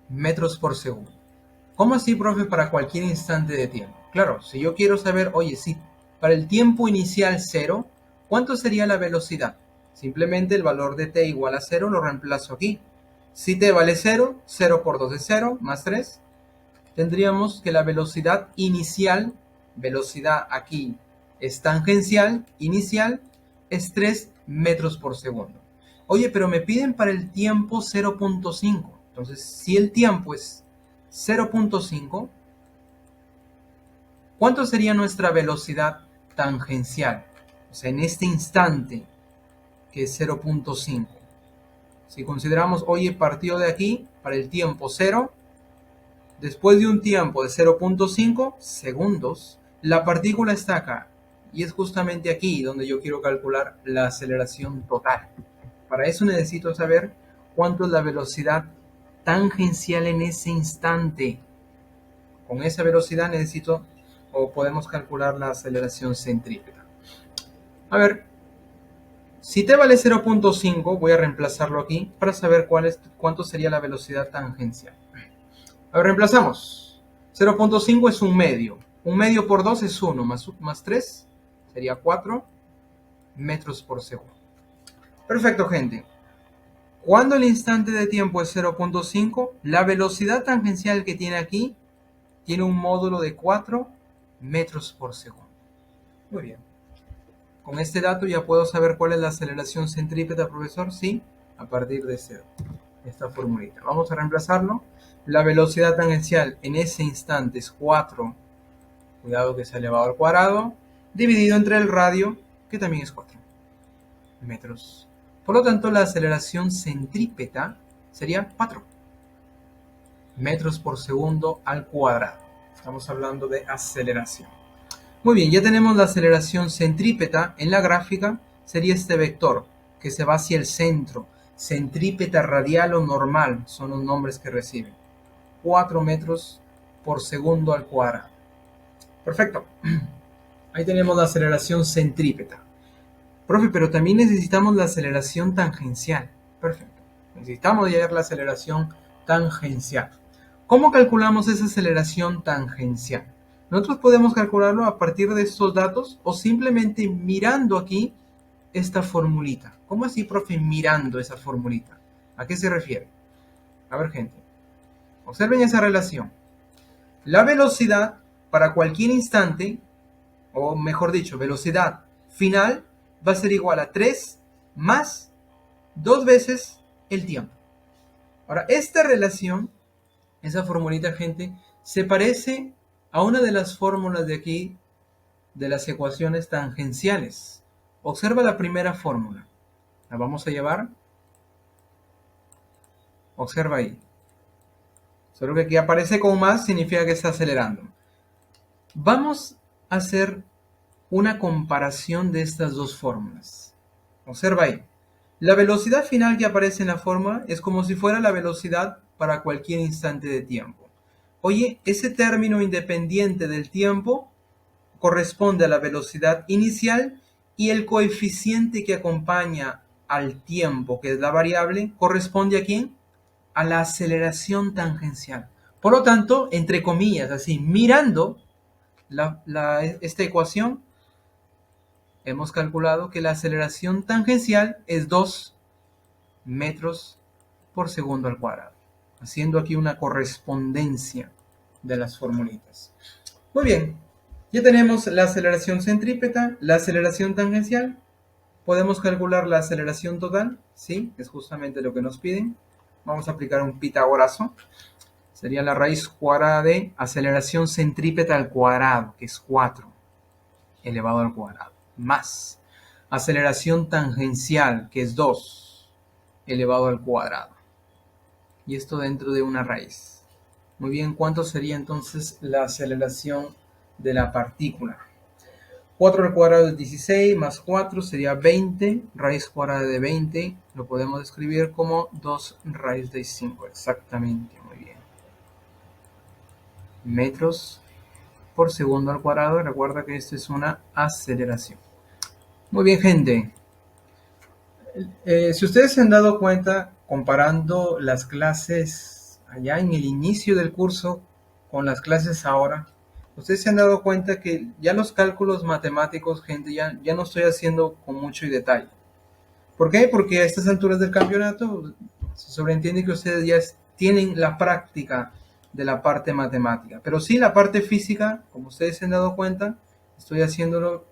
metros por segundo. ¿Cómo así, profe, para cualquier instante de tiempo? Claro, si yo quiero saber, oye, si para el tiempo inicial 0, ¿cuánto sería la velocidad? Simplemente el valor de t igual a 0 lo reemplazo aquí. Si t vale 0, 0 por 2 es 0, más 3. Tendríamos que la velocidad inicial, velocidad aquí es tangencial, inicial, es 3 metros por segundo. Oye, pero me piden para el tiempo 0.5. Entonces, si el tiempo es 0.5, ¿cuánto sería nuestra velocidad tangencial? O sea, en este instante, que es 0.5. Si consideramos, oye, partido de aquí, para el tiempo 0, después de un tiempo de 0.5 segundos, la partícula está acá. Y es justamente aquí donde yo quiero calcular la aceleración total. Para eso necesito saber cuánto es la velocidad tangencial en ese instante. Con esa velocidad necesito o podemos calcular la aceleración centrípeta. A ver, si t vale 0.5, voy a reemplazarlo aquí para saber cuánto sería la velocidad tangencial. A ver, reemplazamos. 0.5 es un medio. Un medio por 2 es 1, más 3 sería 4 metros por segundo. Perfecto, gente. Cuando el instante de tiempo es 0.5, la velocidad tangencial que tiene aquí tiene un módulo de 4 metros por segundo. Muy bien. Con este dato ya puedo saber cuál es la aceleración centrípeta, profesor. Sí, a partir de esta formulita. Vamos a reemplazarlo. La velocidad tangencial en ese instante es 4, cuidado que sea elevado al cuadrado, dividido entre el radio, que también es 4 metros. Por lo tanto, la aceleración centrípeta sería 4 metros por segundo al cuadrado. Estamos hablando de aceleración. Muy bien, ya tenemos la aceleración centrípeta. En la gráfica sería este vector que se va hacia el centro. Centrípeta radial o normal son los nombres que reciben. 4 metros por segundo al cuadrado. Perfecto. Ahí tenemos la aceleración centrípeta. Profe, pero también necesitamos la aceleración tangencial. Perfecto. Necesitamos hallar la aceleración tangencial. ¿Cómo calculamos esa aceleración tangencial? Nosotros podemos calcularlo a partir de estos datos o simplemente mirando aquí esta formulita. ¿Cómo así, profe, mirando esa formulita? ¿A qué se refiere? A ver, gente. Observen esa relación. La velocidad para cualquier instante, o mejor dicho, velocidad final, va a ser igual a 3 más 2 veces el tiempo. Ahora, esta relación, esa formulita, gente, se parece a una de las fórmulas de aquí, de las ecuaciones tangenciales. Observa la primera fórmula. La vamos a llevar. Observa ahí. Solo que aquí aparece con más, significa que está acelerando. Vamos a hacer una comparación de estas dos fórmulas. Observa ahí. La velocidad final que aparece en la fórmula es como si fuera la velocidad para cualquier instante de tiempo. Oye, ese término independiente del tiempo corresponde a la velocidad inicial y el coeficiente que acompaña al tiempo, que es la variable, corresponde ¿a quién? A la aceleración tangencial. Por lo tanto, entre comillas, así, mirando esta ecuación, hemos calculado que la aceleración tangencial es 2 metros por segundo al cuadrado, haciendo aquí una correspondencia de las formulitas. Muy bien, ya tenemos la aceleración centrípeta, la aceleración tangencial. ¿Podemos calcular la aceleración total? Sí, es justamente lo que nos piden. Vamos a aplicar un pitagorazo. Sería la raíz cuadrada de aceleración centrípeta al cuadrado, que es 4 elevado al cuadrado, más aceleración tangencial, que es 2 elevado al cuadrado. Y esto dentro de una raíz. Muy bien, ¿cuánto sería entonces la aceleración de la partícula? 4 al cuadrado es 16, más 4 sería 20, raíz cuadrada de 20, lo podemos escribir como 2 raíz de 5, exactamente, muy bien. Metros por segundo al cuadrado, recuerda que esto es una aceleración. Muy bien, gente. Si ustedes se han dado cuenta, comparando las clases allá en el inicio del curso con las clases ahora, ustedes se han dado cuenta que ya los cálculos matemáticos, gente, ya no estoy haciendo con mucho detalle. ¿Por qué? Porque a estas alturas del campeonato se sobreentiende que ustedes ya tienen la práctica de la parte matemática. Pero sí, la parte física, como ustedes se han dado cuenta, estoy haciéndolo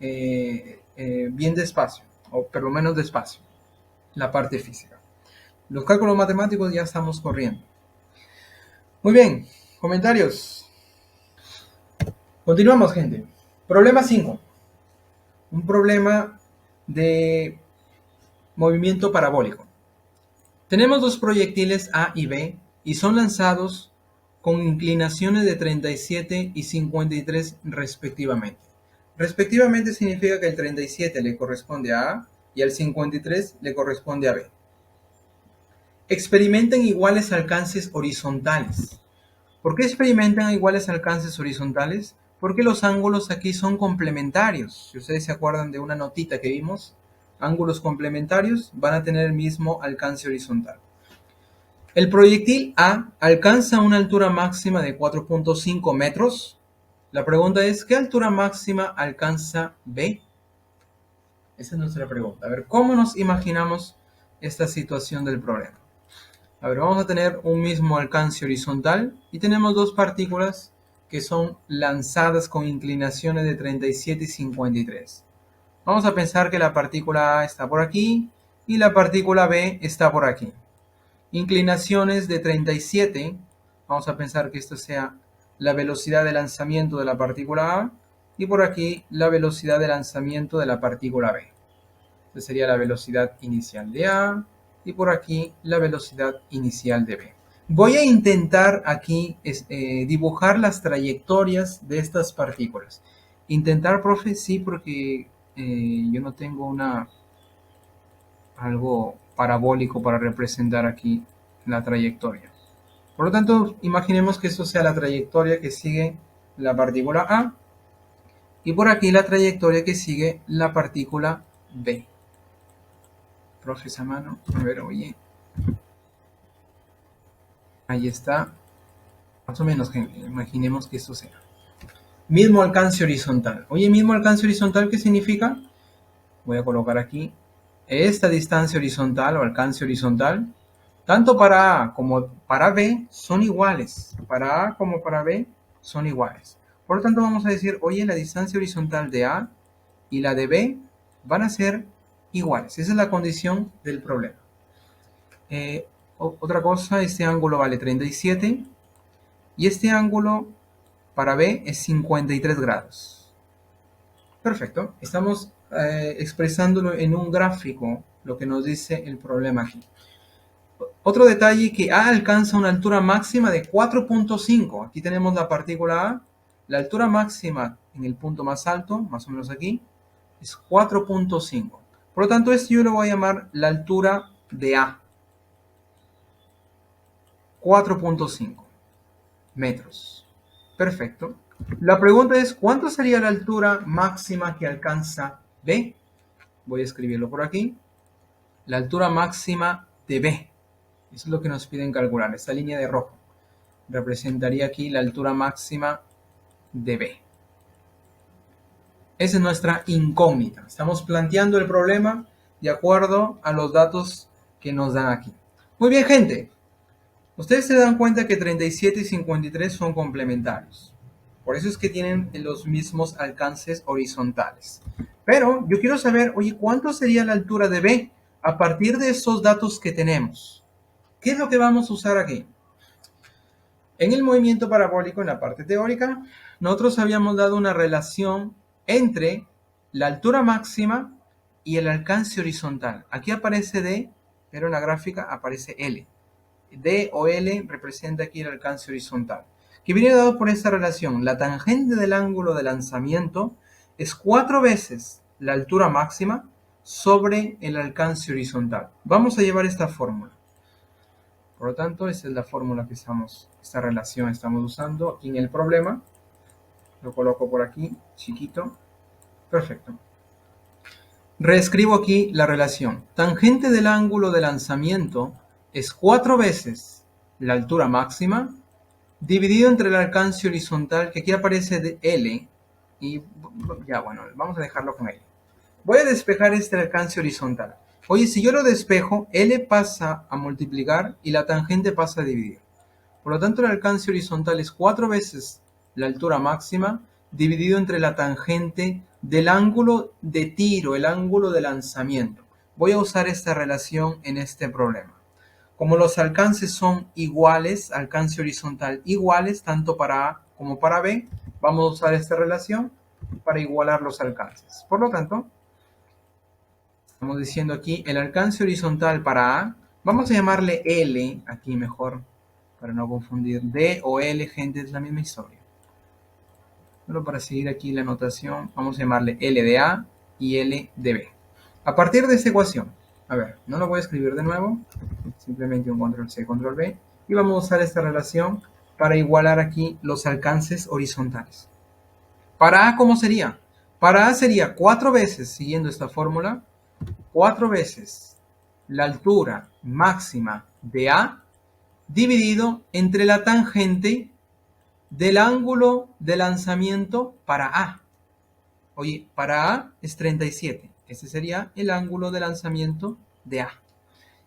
bien despacio, o por lo menos despacio, la parte física. Los cálculos matemáticos ya estamos corriendo. Muy bien, comentarios. Continuamos, gente. Problema 5. Un problema de movimiento parabólico. Tenemos dos proyectiles A y B y son lanzados con inclinaciones de 37 y 53 respectivamente. Respectivamente significa que el 37 le corresponde a A y el 53 le corresponde a B. Experimentan iguales alcances horizontales. ¿Por qué experimentan iguales alcances horizontales? Porque los ángulos aquí son complementarios. Si ustedes se acuerdan de una notita que vimos, ángulos complementarios van a tener el mismo alcance horizontal. El proyectil A alcanza una altura máxima de 4.5 metros. La pregunta es, ¿qué altura máxima alcanza B? Esa es nuestra pregunta. A ver, ¿cómo nos imaginamos esta situación del problema. A ver, vamos a tener un mismo alcance horizontal y tenemos dos partículas que son lanzadas con inclinaciones de 37 y 53. Vamos a pensar que la partícula A está por aquí y la partícula B está por aquí. Inclinaciones de 37, vamos a pensar que esto sea la velocidad de lanzamiento de la partícula A y por aquí la velocidad de lanzamiento de la partícula B. Esta sería la velocidad inicial de A y por aquí la velocidad inicial de B. Voy a intentar aquí dibujar las trayectorias de estas partículas. Intentar, profe, sí, porque yo no tengo algo parabólico para representar aquí la trayectoria. Por lo tanto, imaginemos que esto sea la trayectoria que sigue la partícula A y por aquí la trayectoria que sigue la partícula B. Profe, esa mano, a ver, oye. Ahí está. Más o menos, imaginemos que esto sea. Mismo alcance horizontal. Oye, mismo alcance horizontal, ¿qué significa? Voy a colocar aquí esta distancia horizontal o alcance horizontal. Tanto para A como para B son iguales. Para A como para B son iguales. Por lo tanto, vamos a decir, oye, la distancia horizontal de A y la de B van a ser iguales. Esa es la condición del problema. Otra cosa, este ángulo vale 37 y este ángulo para B es 53 grados. Perfecto. Estamos expresándolo en un gráfico, lo que nos dice el problema aquí. Otro detalle, que A alcanza una altura máxima de 4.5. Aquí tenemos la partícula A. La altura máxima en el punto más alto, más o menos aquí, es 4.5. Por lo tanto, esto yo lo voy a llamar la altura de A. 4.5 metros. Perfecto. La pregunta es, ¿cuánto sería la altura máxima que alcanza B? Voy a escribirlo por aquí. La altura máxima de B. Eso es lo que nos piden calcular. Esta línea de rojo representaría aquí la altura máxima de B. Esa es nuestra incógnita. Estamos planteando el problema de acuerdo a los datos que nos dan aquí. Muy bien, gente. Ustedes se dan cuenta que 37 y 53 son complementarios. Por eso es que tienen los mismos alcances horizontales. Pero yo quiero saber, oye, ¿cuánto sería la altura de B a partir de esos datos que tenemos? ¿Qué es lo que vamos a usar aquí? En el movimiento parabólico, en la parte teórica, nosotros habíamos dado una relación entre la altura máxima y el alcance horizontal. Aquí aparece D, pero en la gráfica aparece L. D o L representa aquí el alcance horizontal, que viene dado por esta relación. La tangente del ángulo de lanzamiento es 4 veces la altura máxima sobre el alcance horizontal. Vamos a llevar esta fórmula. Por lo tanto, esa es la fórmula que esta relación estamos usando aquí en el problema. Lo coloco por aquí, chiquito. Perfecto. Reescribo aquí la relación. Tangente del ángulo de lanzamiento es 4 veces la altura máxima dividido entre el alcance horizontal, que aquí aparece de L. Y ya, bueno, vamos a dejarlo con L. Voy a despejar este alcance horizontal. Oye, si yo lo despejo, L pasa a multiplicar y la tangente pasa a dividir. Por lo tanto, el alcance horizontal es 4 veces la altura máxima dividido entre la tangente del ángulo de tiro, el ángulo de lanzamiento. Voy a usar esta relación en este problema. Como los alcances son iguales, alcance horizontal iguales, tanto para A como para B, vamos a usar esta relación para igualar los alcances. Por lo tanto, estamos diciendo aquí el alcance horizontal para A, vamos a llamarle L, aquí mejor, para no confundir. D o L, gente, es la misma historia. Solo para seguir aquí la notación, vamos a llamarle L de A y L de B. A partir de esta ecuación, a ver, no lo voy a escribir de nuevo, simplemente un control C, control B, y vamos a usar esta relación para igualar aquí los alcances horizontales. Para A, ¿cómo sería? Para A sería 4 veces, siguiendo esta fórmula, 4 veces la altura máxima de A dividido entre la tangente del ángulo de lanzamiento para A. Oye, para A es 37. Ese sería el ángulo de lanzamiento de A.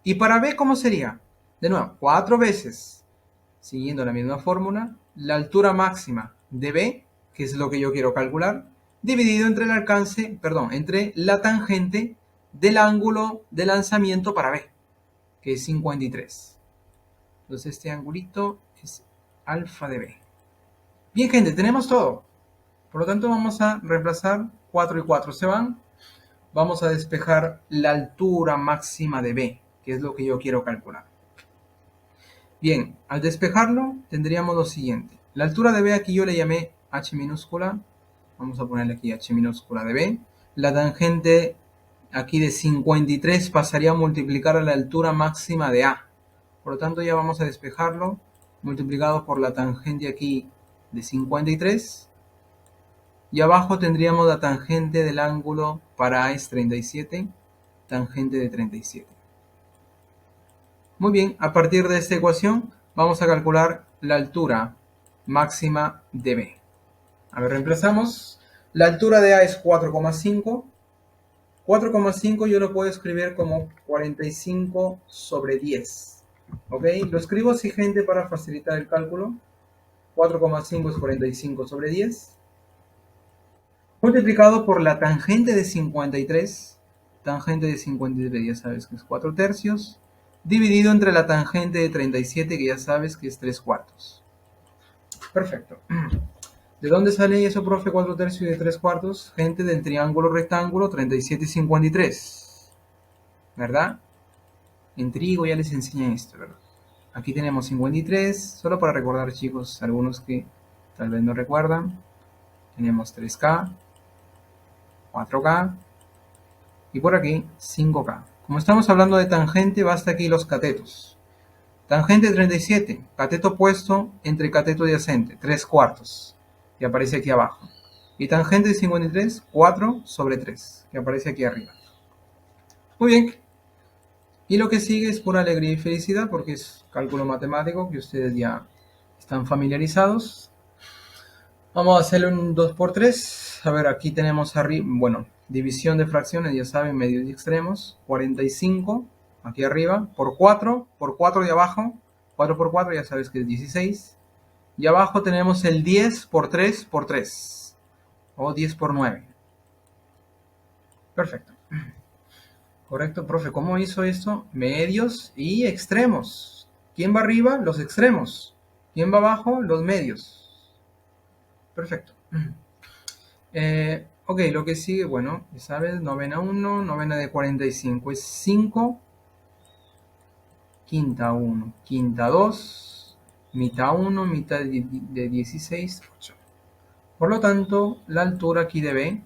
¿Y para B cómo sería? De nuevo, 4 veces, siguiendo la misma fórmula, la altura máxima de B, que es lo que yo quiero calcular, dividido entre el alcance, perdón, entre la tangente del ángulo de lanzamiento para B, que es 53. Entonces este angulito es alfa de B. Bien, gente, tenemos todo. Por lo tanto, vamos a reemplazar 4 y 4 se van. Vamos a despejar la altura máxima de B, que es lo que yo quiero calcular. Bien, al despejarlo tendríamos lo siguiente. La altura de B aquí yo le llamé h minúscula. Vamos a ponerle aquí h minúscula de B. La tangente aquí de 53 pasaría a multiplicar a la altura máxima de A. Por lo tanto ya vamos a despejarlo. Multiplicado por la tangente aquí de 53. Y abajo tendríamos la tangente del ángulo para A es 37. Tangente de 37. Muy bien, a partir de esta ecuación vamos a calcular la altura máxima de B. A ver, reemplazamos. La altura de A es 4,5. 4,5 yo lo puedo escribir como 45 sobre 10. ¿Ok? Lo escribo así, gente, para facilitar el cálculo. 4,5 es 45 sobre 10. Multiplicado por la tangente de 53. Tangente de 53 ya sabes que es 4 tercios. Dividido entre la tangente de 37, que ya sabes que es 3 cuartos. Perfecto. ¿De dónde sale eso, profe? 4 tercios y 3 cuartos. Gente, del triángulo rectángulo 37 y 53. ¿Verdad? En trigo ya les enseñan esto, ¿verdad? Aquí tenemos 53. Solo para recordar, chicos, algunos que tal vez no recuerdan. Tenemos 3K, 4K y por aquí 5K. Como estamos hablando de tangente, basta aquí los catetos. Tangente 37, cateto opuesto entre cateto adyacente, 3 cuartos, que aparece aquí abajo. Y tangente 53, 4 sobre 3, que aparece aquí arriba. Muy bien. Y lo que sigue es pura alegría y felicidad, porque es cálculo matemático que ustedes ya están familiarizados. Vamos a hacerle un 2 por 3. A ver, aquí tenemos arriba, bueno, división de fracciones, ya saben, medios y extremos. 45, aquí arriba, por 4 de abajo. 4 por 4, ya sabes que es 16. Y abajo tenemos el 10 por 3 por 3. O 10 por 9. Perfecto. Correcto, profe. ¿Cómo hizo esto? Medios y extremos. ¿Quién va arriba? Los extremos. ¿Quién va abajo? Los medios. Perfecto. Ok, lo que sigue, bueno, ya sabes, novena 1, novena de 45 es 5, quinta 1, quinta 2, mitad 1, mitad de 16, 8. Por lo tanto, la altura aquí de B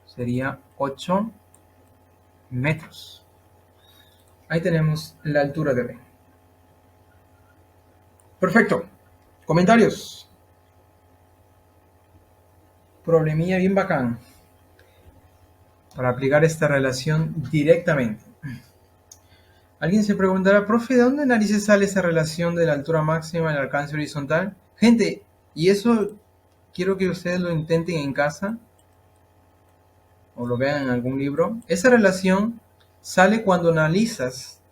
sería 8 metros. Ahí tenemos la altura de B. Perfecto. Comentarios. Problemilla bien bacán para aplicar esta relación directamente. Alguien se preguntará, profe, ¿de dónde narices sale esa relación de la altura máxima y el alcance horizontal? Gente, y eso quiero que ustedes lo intenten en casa o lo vean en algún libro. Esa relación sale cuando analizas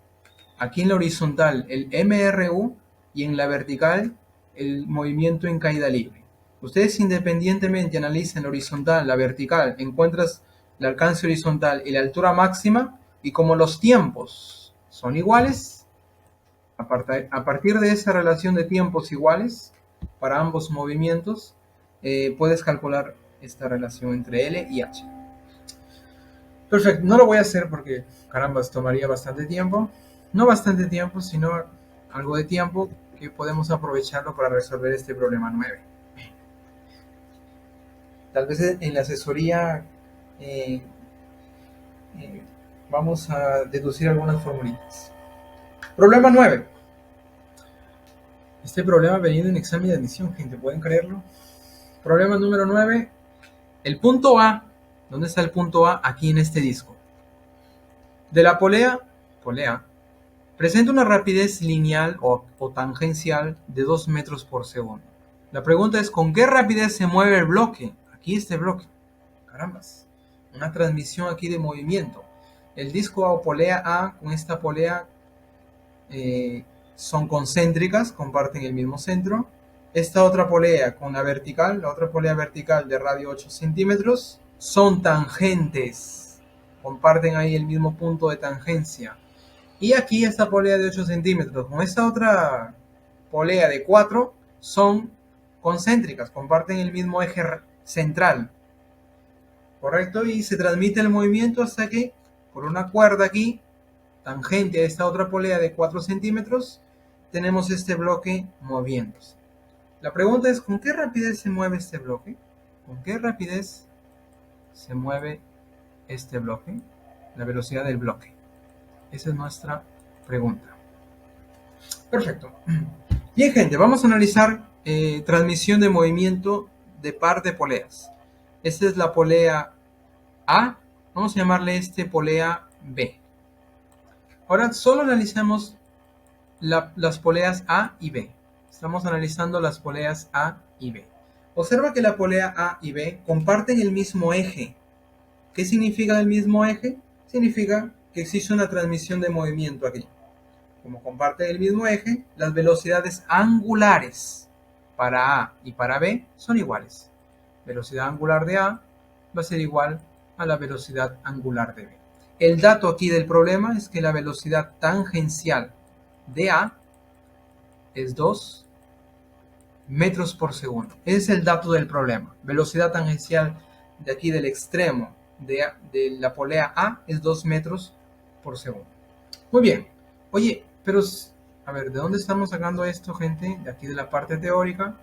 aquí en la horizontal el MRU y en la vertical el movimiento en caída libre. Ustedes independientemente analicen la horizontal, la vertical, encuentras el alcance horizontal y la altura máxima, y como los tiempos son iguales, a partir de esa relación de tiempos iguales para ambos movimientos, puedes calcular esta relación entre L y H. Perfecto, no lo voy a hacer porque, caramba, tomaría bastante tiempo. No bastante tiempo, sino algo de tiempo que podemos aprovecharlo para resolver este problema 9. Tal vez en la asesoría vamos a deducir algunas formulitas. Problema 9. Este problema ha venido en examen de admisión, gente, ¿pueden creerlo? Problema número 9. El punto A. ¿Dónde está el punto A? Aquí en este disco. De la polea presenta una rapidez lineal o tangencial de 2 metros por segundo. La pregunta es, ¿con qué rapidez se mueve el bloque? Aquí este bloque. Carambas. Una transmisión aquí de movimiento. El disco o polea A con esta polea son concéntricas, comparten el mismo centro. Esta otra polea con la vertical, la otra polea vertical de radio 8 centímetros, son tangentes, comparten ahí el mismo punto de tangencia. Y aquí esta polea de 8 centímetros con esta otra polea de 4 son concéntricas, comparten el mismo eje central, ¿correcto? Y se transmite el movimiento hasta que por una cuerda aquí, tangente a esta otra polea de 4 centímetros, tenemos este bloque moviéndose. La pregunta es, ¿con qué rapidez se mueve este bloque? ¿Con qué rapidez se mueve este bloque? La velocidad del bloque. Esa es nuestra pregunta. Perfecto. Bien, gente, vamos a analizar transmisión de movimiento de par de poleas. Esta es la polea A. Vamos a llamarle polea B. Ahora solo analizamos las poleas A y B. Estamos analizando las poleas A y B. Observa que la polea A y B comparten el mismo eje. ¿Qué significa el mismo eje? Significa que existe una transmisión de movimiento aquí. Como comparten el mismo eje, las velocidades angulares para A y para B son iguales. Velocidad angular de A va a ser igual a la velocidad angular de B. El dato aquí del problema es que la velocidad tangencial de A es 2 metros por segundo. Ese es el dato del problema. Velocidad tangencial de aquí del extremo de la polea A es 2 metros por segundo. Muy bien. Oye, pero a ver, ¿de dónde estamos sacando esto, gente? De aquí de la parte teórica.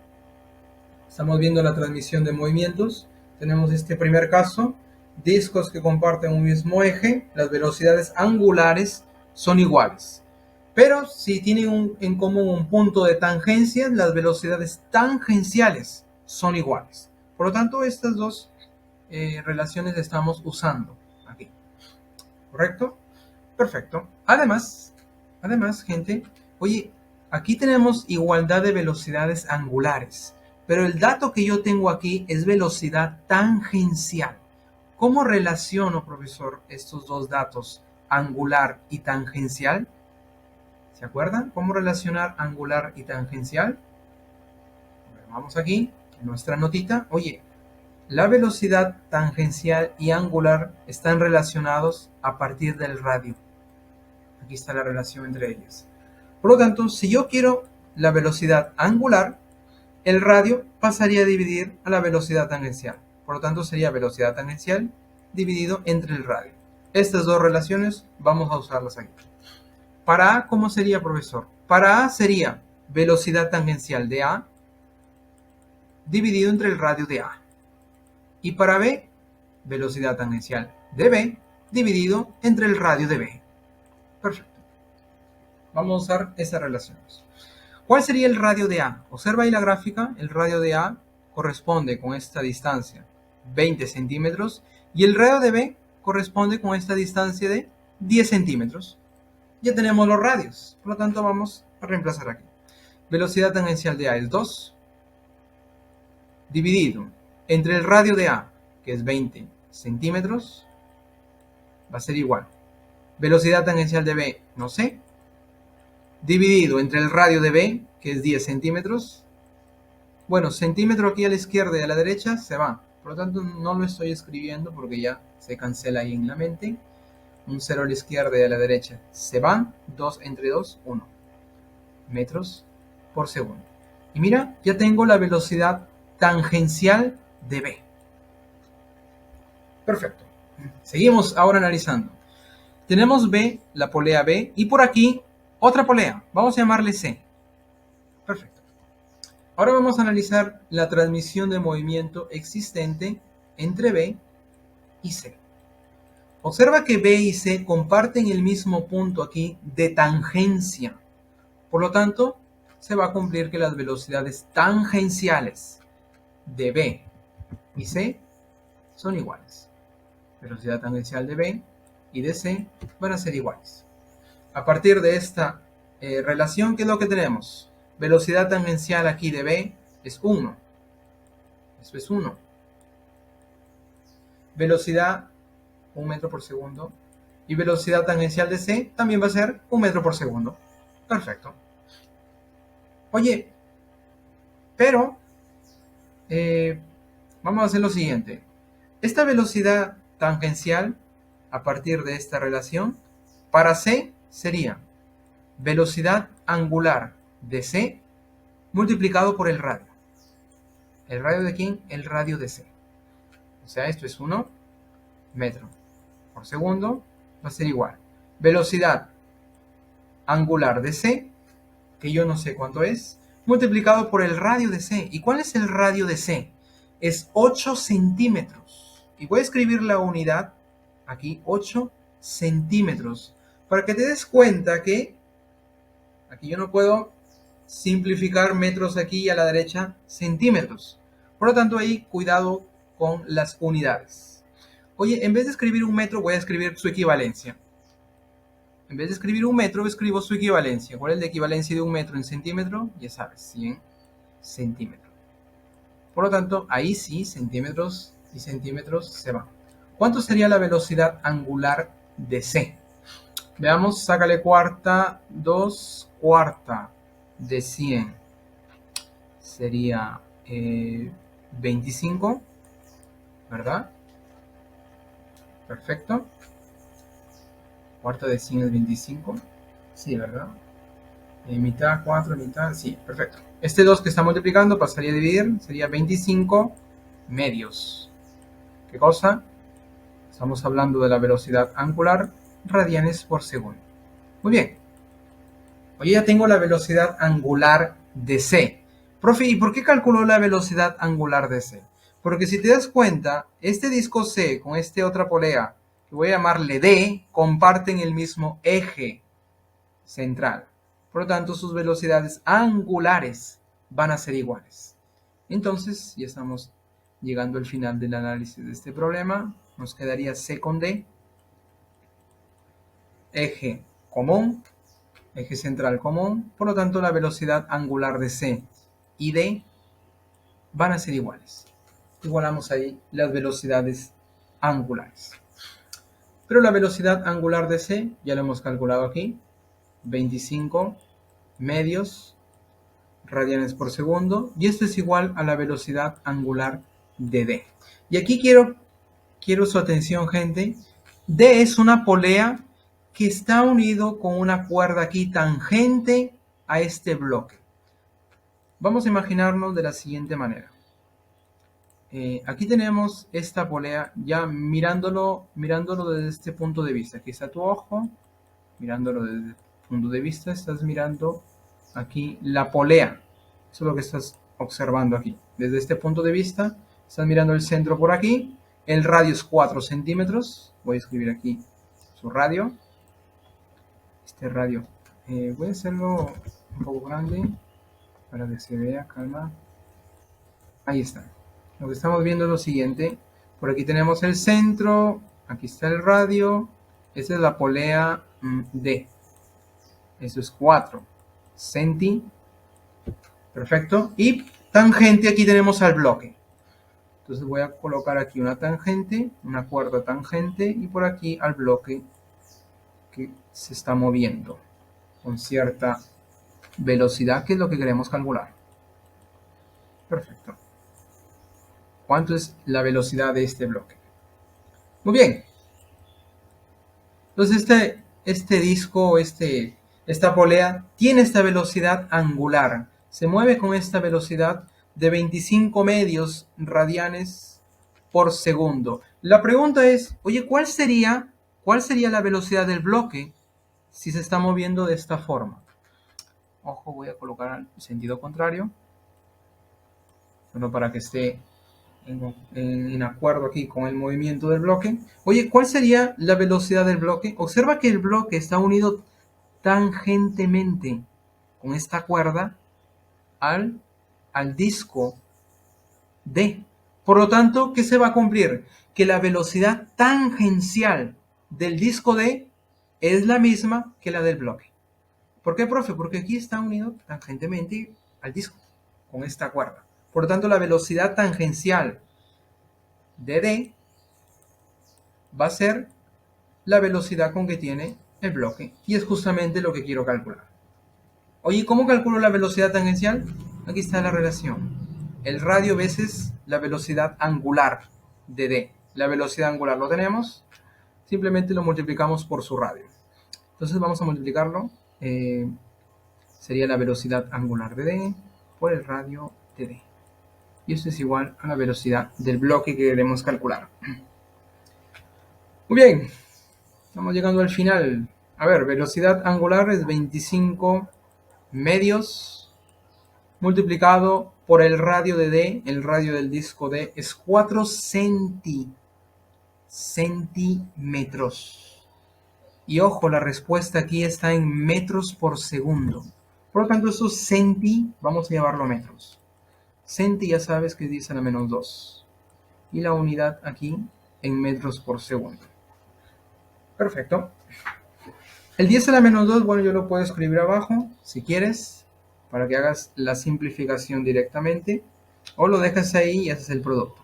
Estamos viendo la transmisión de movimientos. Tenemos este primer caso. Discos que comparten un mismo eje, las velocidades angulares son iguales. Pero si tienen en común un punto de tangencia, las velocidades tangenciales son iguales. Por lo tanto, estas dos relaciones estamos usando aquí. ¿Correcto? Perfecto. Además, gente, oye, aquí tenemos igualdad de velocidades angulares, pero el dato que yo tengo aquí es velocidad tangencial. ¿Cómo relaciono, profesor, estos dos datos, angular y tangencial? ¿Se acuerdan cómo relacionar angular y tangencial? Vamos aquí, en nuestra notita. Oye, la velocidad tangencial y angular están relacionados a partir del radio. Aquí está la relación entre ellas. Por lo tanto, si yo quiero la velocidad angular, el radio pasaría a dividir a la velocidad tangencial. Por lo tanto, sería velocidad tangencial dividido entre el radio. Estas dos relaciones vamos a usarlas aquí. Para A, ¿cómo sería, profesor? Para A sería velocidad tangencial de A dividido entre el radio de A. Y para B, velocidad tangencial de B dividido entre el radio de B. Perfecto. Vamos a usar esas relaciones. ¿Cuál sería el radio de A? Observa ahí la gráfica. El radio de A corresponde con esta distancia 20 centímetros y el radio de B corresponde con esta distancia de 10 centímetros. Ya tenemos los radios, por lo tanto vamos a reemplazar aquí. Velocidad tangencial de A es 2 dividido entre el radio de A, que es 20 centímetros, va a ser igual. Velocidad tangencial de B, no sé, dividido entre el radio de B, que es 10 centímetros. Bueno, centímetro aquí a la izquierda y a la derecha se va. Por lo tanto, no lo estoy escribiendo porque ya se cancela ahí en la mente. Un 0 a la izquierda y a la derecha se van. 2 entre 2, 1 metros por segundo. Y mira, ya tengo la velocidad tangencial de B. Perfecto. Seguimos ahora analizando. Tenemos B, la polea B, y por aquí otra polea. Vamos a llamarle C. Perfecto. Ahora vamos a analizar la transmisión de movimiento existente entre B y C. Observa que B y C comparten el mismo punto aquí de tangencia. Por lo tanto, se va a cumplir que las velocidades tangenciales de B y C son iguales. Velocidad tangencial de B y de C van a ser iguales. A partir de esta relación, ¿qué es lo que tenemos? Velocidad tangencial aquí de B es 1. Eso es 1. Velocidad 1 metro por segundo. Y velocidad tangencial de C también va a ser 1 metro por segundo. Perfecto. Oye, pero vamos a hacer lo siguiente. Esta velocidad tangencial, a partir de esta relación, para C sería velocidad angular de C multiplicado por el radio. ¿El radio de quién? El radio de C. O sea, esto es 1 metro por segundo. Va a ser igual. Velocidad angular de C, que yo no sé cuánto es, multiplicado por el radio de C. ¿Y cuál es el radio de C? Es 8 centímetros. Y voy a escribir la unidad aquí, 8 centímetros, para que te des cuenta que aquí yo no puedo simplificar metros aquí y a la derecha centímetros. Por lo tanto, ahí cuidado con las unidades. Oye, en vez de escribir un metro, voy a escribir su equivalencia. En vez de escribir un metro, escribo su equivalencia. ¿Cuál es la equivalencia de un metro en centímetro? Ya sabes, 100 centímetros. Por lo tanto, ahí sí, centímetros y centímetros se van. ¿Cuánto sería la velocidad angular de C? Veamos, sácale cuarta, 2 cuarta de 100. Sería 25, ¿verdad? Perfecto. Cuarta de 100 es 25. Sí, ¿verdad? Mitad, 4, mitad, sí, perfecto. Este 2 que está multiplicando pasaría a dividir, sería 25 medios. ¿Qué cosa? Estamos hablando de la velocidad angular, radianes por segundo. Muy bien. Oye, ya tengo la velocidad angular de C. Profe, ¿y por qué calculó la velocidad angular de C? Porque si te das cuenta, este disco C con esta otra polea, que voy a llamarle D, comparten el mismo eje central. Por lo tanto, sus velocidades angulares van a ser iguales. Entonces, ya estamos llegando al final del análisis de este problema. Nos quedaría C con D, eje común, eje central común. Por lo tanto, la velocidad angular de C y D van a ser iguales. Igualamos ahí las velocidades angulares. Pero la velocidad angular de C, ya lo hemos calculado aquí, 25 medios radianes por segundo, y esto es igual a la velocidad angular de D. Y aquí quiero su atención, gente. D es una polea que está unido con una cuerda aquí tangente a este bloque. Vamos a imaginarnos de la siguiente manera. Aquí tenemos esta polea ya mirándolo desde este punto de vista. Aquí está tu ojo, mirándolo desde este punto de vista, estás mirando aquí la polea. Eso es lo que estás observando aquí. Desde este punto de vista, estás mirando el centro por aquí. El radio es 4 centímetros. Voy a escribir aquí su radio. Este radio. Voy a hacerlo un poco grande para que se vea, calma. Ahí está. Lo que estamos viendo es lo siguiente. Por aquí tenemos el centro. Aquí está el radio. Esta es la polea D. Eso es 4 centi. Perfecto. Y tangente, aquí tenemos al bloque. Entonces voy a colocar aquí una tangente, una cuerda tangente, y por aquí al bloque que se está moviendo con cierta velocidad, que es lo que queremos calcular. Perfecto. ¿Cuánto es la velocidad de este bloque? Muy bien. Entonces este disco, esta polea, tiene esta velocidad angular. Se mueve con esta velocidad de 25 medios radianes por segundo. La pregunta es, oye, ¿cuál sería la velocidad del bloque si se está moviendo de esta forma? Ojo, voy a colocar al sentido contrario. Bueno, para que esté en acuerdo aquí con el movimiento del bloque. Oye, ¿cuál sería la velocidad del bloque? Observa que el bloque está unido tangentemente con esta cuerda al disco D. Por lo tanto, ¿qué se va a cumplir? Que la velocidad tangencial del disco D es la misma que la del bloque. ¿Por qué, profe? Porque aquí está unido tangentemente al disco con esta cuerda. Por lo tanto, la velocidad tangencial de D va a ser la velocidad con que tiene el bloque. Y es justamente lo que quiero calcular. Oye, ¿cómo calculo la velocidad tangencial? Aquí está la relación. El radio veces la velocidad angular de D. La velocidad angular lo tenemos. Simplemente lo multiplicamos por su radio. Entonces vamos a multiplicarlo. Sería la velocidad angular de D por el radio de D. Y esto es igual a la velocidad del bloque que queremos calcular. Muy bien. Estamos llegando al final. A ver, velocidad angular es 25 medios multiplicado por el radio de D. El radio del disco D es 4 centímetros. Y ojo, la respuesta aquí está en metros por segundo. Por lo tanto, estos centi vamos a llevarlo a metros. Centi ya sabes que es 10 a la menos 2. Y la unidad aquí en metros por segundo. Perfecto. El 10 a la menos 2, bueno, yo lo puedo escribir abajo, si quieres, para que hagas la simplificación directamente. O lo dejas ahí y haces el producto.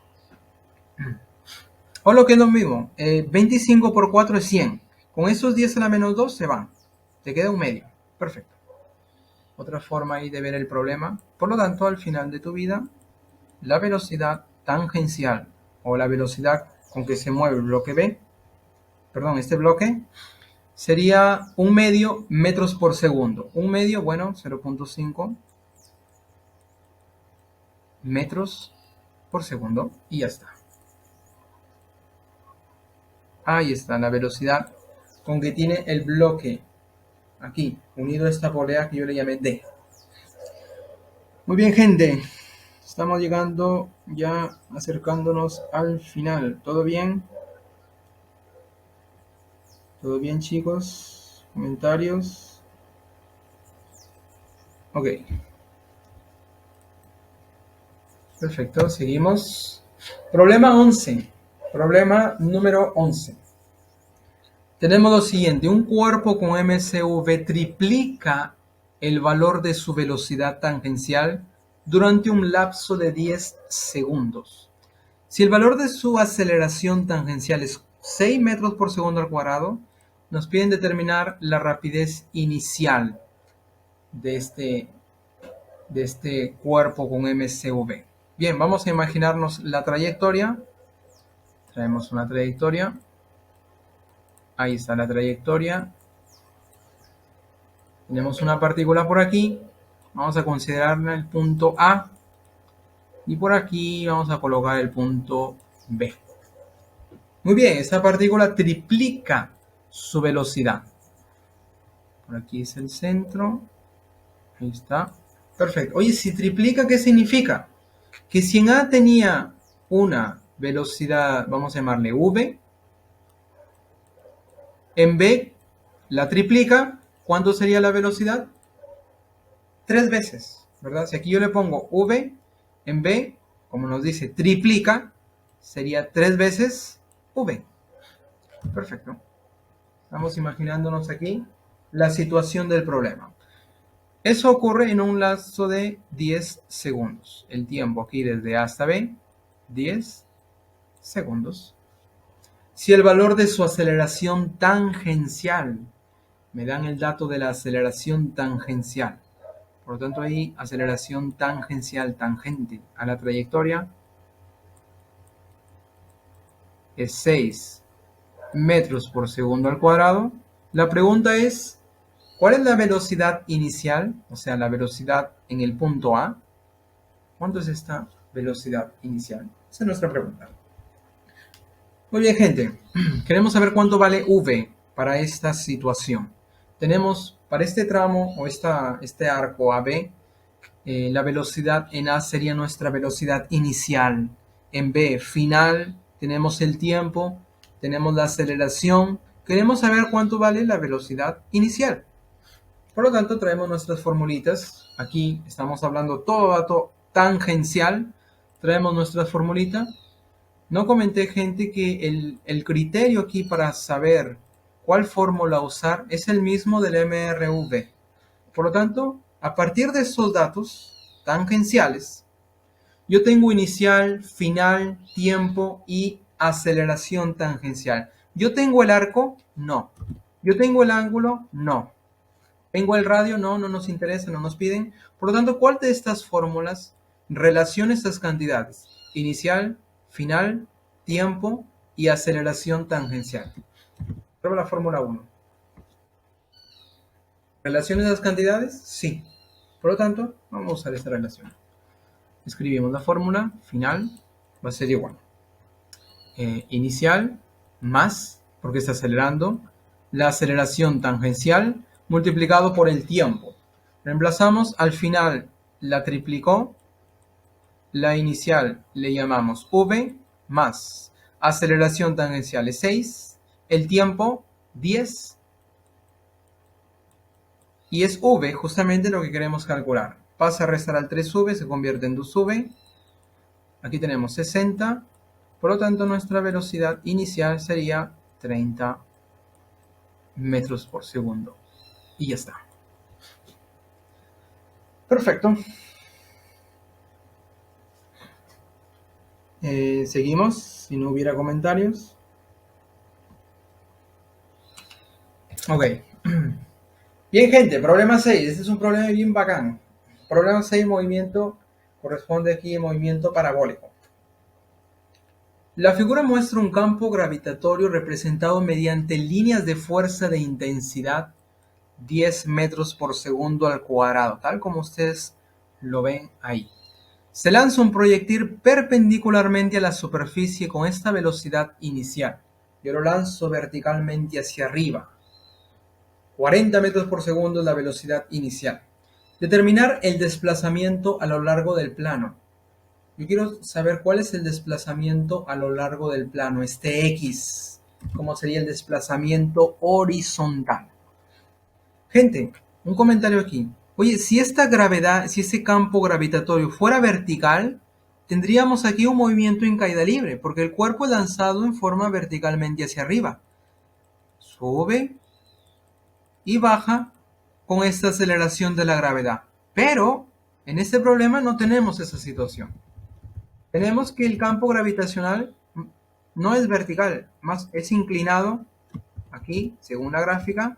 O lo que es lo mismo, 25 por 4 es 100. Con esos 10 a la menos 2 se van. Te queda un medio. Perfecto. Otra forma ahí de ver el problema. Por lo tanto, al final de tu vida, la velocidad tangencial o la velocidad con que se mueve el bloque B, perdón, este bloque, sería un medio metros por segundo. Un medio, bueno, 0.5 metros por segundo y ya está. Ahí está la velocidad con que tiene el bloque aquí, unido a esta polea que yo le llamé D. Muy bien, gente. Estamos llegando ya, acercándonos al final. ¿Todo bien? ¿Todo bien, chicos? ¿Comentarios? Ok. Perfecto, seguimos. Problema 11. Problema número 11. Tenemos lo siguiente. Un cuerpo con MCV triplica el valor de su velocidad tangencial durante un lapso de 10 segundos. Si el valor de su aceleración tangencial es 6 metros por segundo al cuadrado, nos piden determinar la rapidez inicial de este cuerpo con MCV. Bien, vamos a imaginarnos la trayectoria. Traemos una trayectoria. Ahí está la trayectoria. Tenemos una partícula por aquí. Vamos a considerarla el punto A. Y por aquí vamos a colocar el punto B. Muy bien, esta partícula triplica su velocidad. Por aquí es el centro. Ahí está. Perfecto. Oye, si triplica, ¿qué significa? Que si en A tenía una velocidad, vamos a llamarle V, en B la triplica, ¿cuánto sería la velocidad? 3 veces, ¿verdad? Si aquí yo le pongo V, en B, como nos dice, triplica, sería 3 veces V. Perfecto. Estamos imaginándonos aquí la situación del problema. Eso ocurre en un lapso de 10 segundos. El tiempo aquí desde A hasta B, 10 segundos. Si el valor de su aceleración tangencial, me dan el dato de la aceleración tangencial. Por lo tanto, ahí aceleración tangencial tangente a la trayectoria es 6 metros por segundo al cuadrado. La pregunta es, ¿cuál es la velocidad inicial? O sea, la velocidad en el punto A. ¿Cuánto es esta velocidad inicial? Esa es nuestra pregunta. Muy bien, gente. Queremos saber cuánto vale V para esta situación. Tenemos para este tramo o este arco AB, la velocidad en A sería nuestra velocidad inicial. En B, final, tenemos el tiempo, tenemos la aceleración. Queremos saber cuánto vale la velocidad inicial. Por lo tanto, traemos nuestras formulitas. Aquí estamos hablando todo dato tangencial. Traemos nuestra formulita. No comenté, gente, que el criterio aquí para saber cuál fórmula usar es el mismo del MRV. Por lo tanto, a partir de estos datos tangenciales, yo tengo inicial, final, tiempo y aceleración tangencial. ¿Yo tengo el arco? No. ¿Yo tengo el ángulo? No. ¿Tengo el radio? No, no nos interesa, no nos piden. Por lo tanto, ¿cuál de estas fórmulas relaciona estas cantidades? Inicial, final, tiempo y aceleración tangencial. Prueba la fórmula 1. ¿Relaciona esas cantidades? Sí. Por lo tanto, vamos a usar esta relación. Escribimos la fórmula, final, va a ser igual. Inicial más, porque está acelerando, la aceleración tangencial multiplicado por el tiempo. Reemplazamos, al final la triplicó, la inicial le llamamos v, más aceleración tangencial es 6, el tiempo 10, y es v justamente lo que queremos calcular. Pasa a restar al 3v, se convierte en 2v, aquí tenemos 60, por lo tanto nuestra velocidad inicial sería 30 metros por segundo. Y ya está. Perfecto. Seguimos, si no hubiera comentarios. Ok. Bien, gente, problema 6. Este es un problema bien bacán. Problema 6, movimiento, corresponde aquí a movimiento parabólico. La figura muestra un campo gravitatorio representado mediante líneas de fuerza de intensidad 10 metros por segundo al cuadrado, tal como ustedes lo ven ahí. Se lanza un proyectil perpendicularmente a la superficie con esta velocidad inicial. Yo lo lanzo verticalmente hacia arriba. 40 metros por segundo es la velocidad inicial. Determinar el desplazamiento a lo largo del plano. Yo quiero saber cuál es el desplazamiento a lo largo del plano, este X. ¿Cómo sería el desplazamiento horizontal? Gente, un comentario aquí. Oye, si esta gravedad, si ese campo gravitatorio fuera vertical, tendríamos aquí un movimiento en caída libre, porque el cuerpo es lanzado en forma verticalmente hacia arriba. Sube y baja con esta aceleración de la gravedad. Pero en este problema no tenemos esa situación. Tenemos que el campo gravitacional no es vertical, más es inclinado aquí, según la gráfica,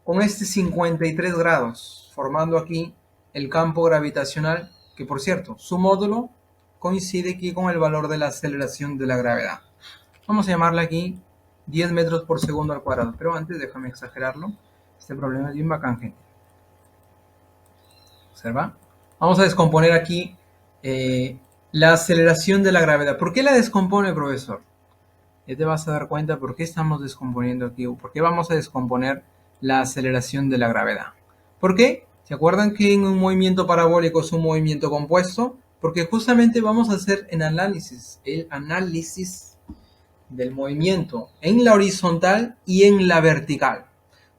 con este 53 grados, formando aquí el campo gravitacional, que por cierto, su módulo coincide aquí con el valor de la aceleración de la gravedad. Vamos a llamarle aquí 10 metros por segundo al cuadrado, pero antes déjame exagerarlo. Este problema es bien bacán, gente. Observa. Vamos a descomponer aquí la aceleración de la gravedad. ¿Por qué la descompone, profesor? Ya te vas a dar cuenta por qué estamos descomponiendo aquí, o por qué vamos a descomponer la aceleración de la gravedad. ¿Por qué? ¿Se acuerdan que en un movimiento parabólico es un movimiento compuesto? Porque justamente vamos a hacer el análisis del movimiento en la horizontal y en la vertical.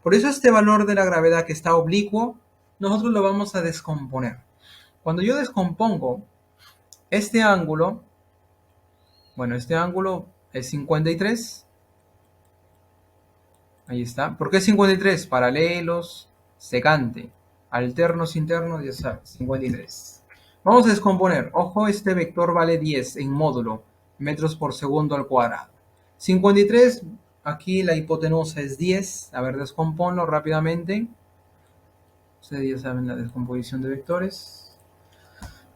Por eso este valor de la gravedad que está oblicuo, nosotros lo vamos a descomponer. Cuando yo descompongo este ángulo, bueno, este ángulo es 53. Ahí está. ¿Por qué 53? Paralelos, secante, alternos internos, ya sabes, 53. Vamos a descomponer. Ojo, este vector vale 10 en módulo, metros por segundo al cuadrado. 53, aquí la hipotenusa es 10. A ver, descomponlo rápidamente. Ustedes ya saben la descomposición de vectores.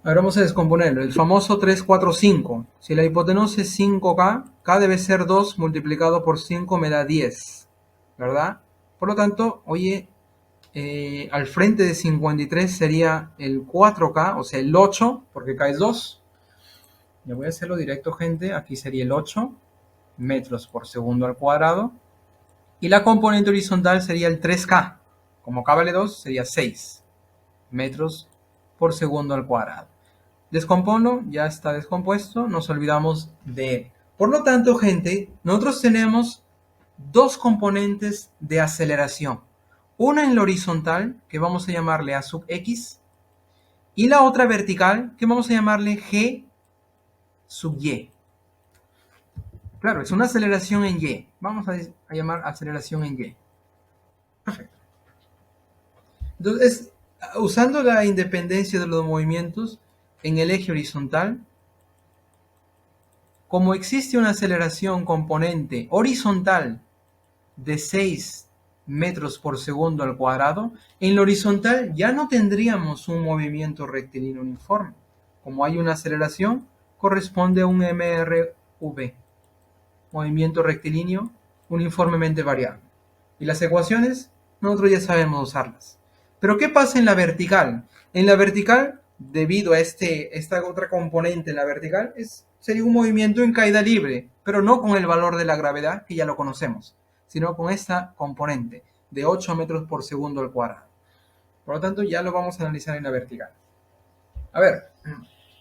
Ahora vamos a descomponerlo. El famoso 3, 4, 5. Si la hipotenusa es 5K, K debe ser 2 multiplicado por 5 me da 10. ¿Verdad? Por lo tanto, oye, al frente de 53 sería el 4K, o sea, el 8, porque K es 2. Ya voy a hacerlo directo, gente. Aquí sería el 8 metros por segundo al cuadrado. Y la componente horizontal sería el 3K. Como K vale 2, sería 6 metros por segundo al cuadrado. Descompongo, ya está descompuesto, nos olvidamos de él. Por lo tanto, gente, nosotros tenemos dos componentes de aceleración. Una en la horizontal, que vamos a llamarle A sub X, y la otra vertical, que vamos a llamarle G sub Y. Claro, es una aceleración en Y. Vamos a llamar aceleración en Y. Perfecto. Entonces, usando la independencia de los movimientos en el eje horizontal, como existe una aceleración componente horizontal de 6 metros por segundo al cuadrado, en lo horizontal ya no tendríamos un movimiento rectilíneo uniforme. Como hay una aceleración, corresponde a un MRV, movimiento rectilíneo uniformemente variable. Y las ecuaciones, nosotros ya sabemos usarlas. Pero ¿qué pasa en la vertical? En la vertical, debido a esta otra componente en la vertical, sería un movimiento en caída libre, pero no con el valor de la gravedad, que ya lo conocemos, sino con esta componente de 8 metros por segundo al cuadrado. Por lo tanto, ya lo vamos a analizar en la vertical. A ver,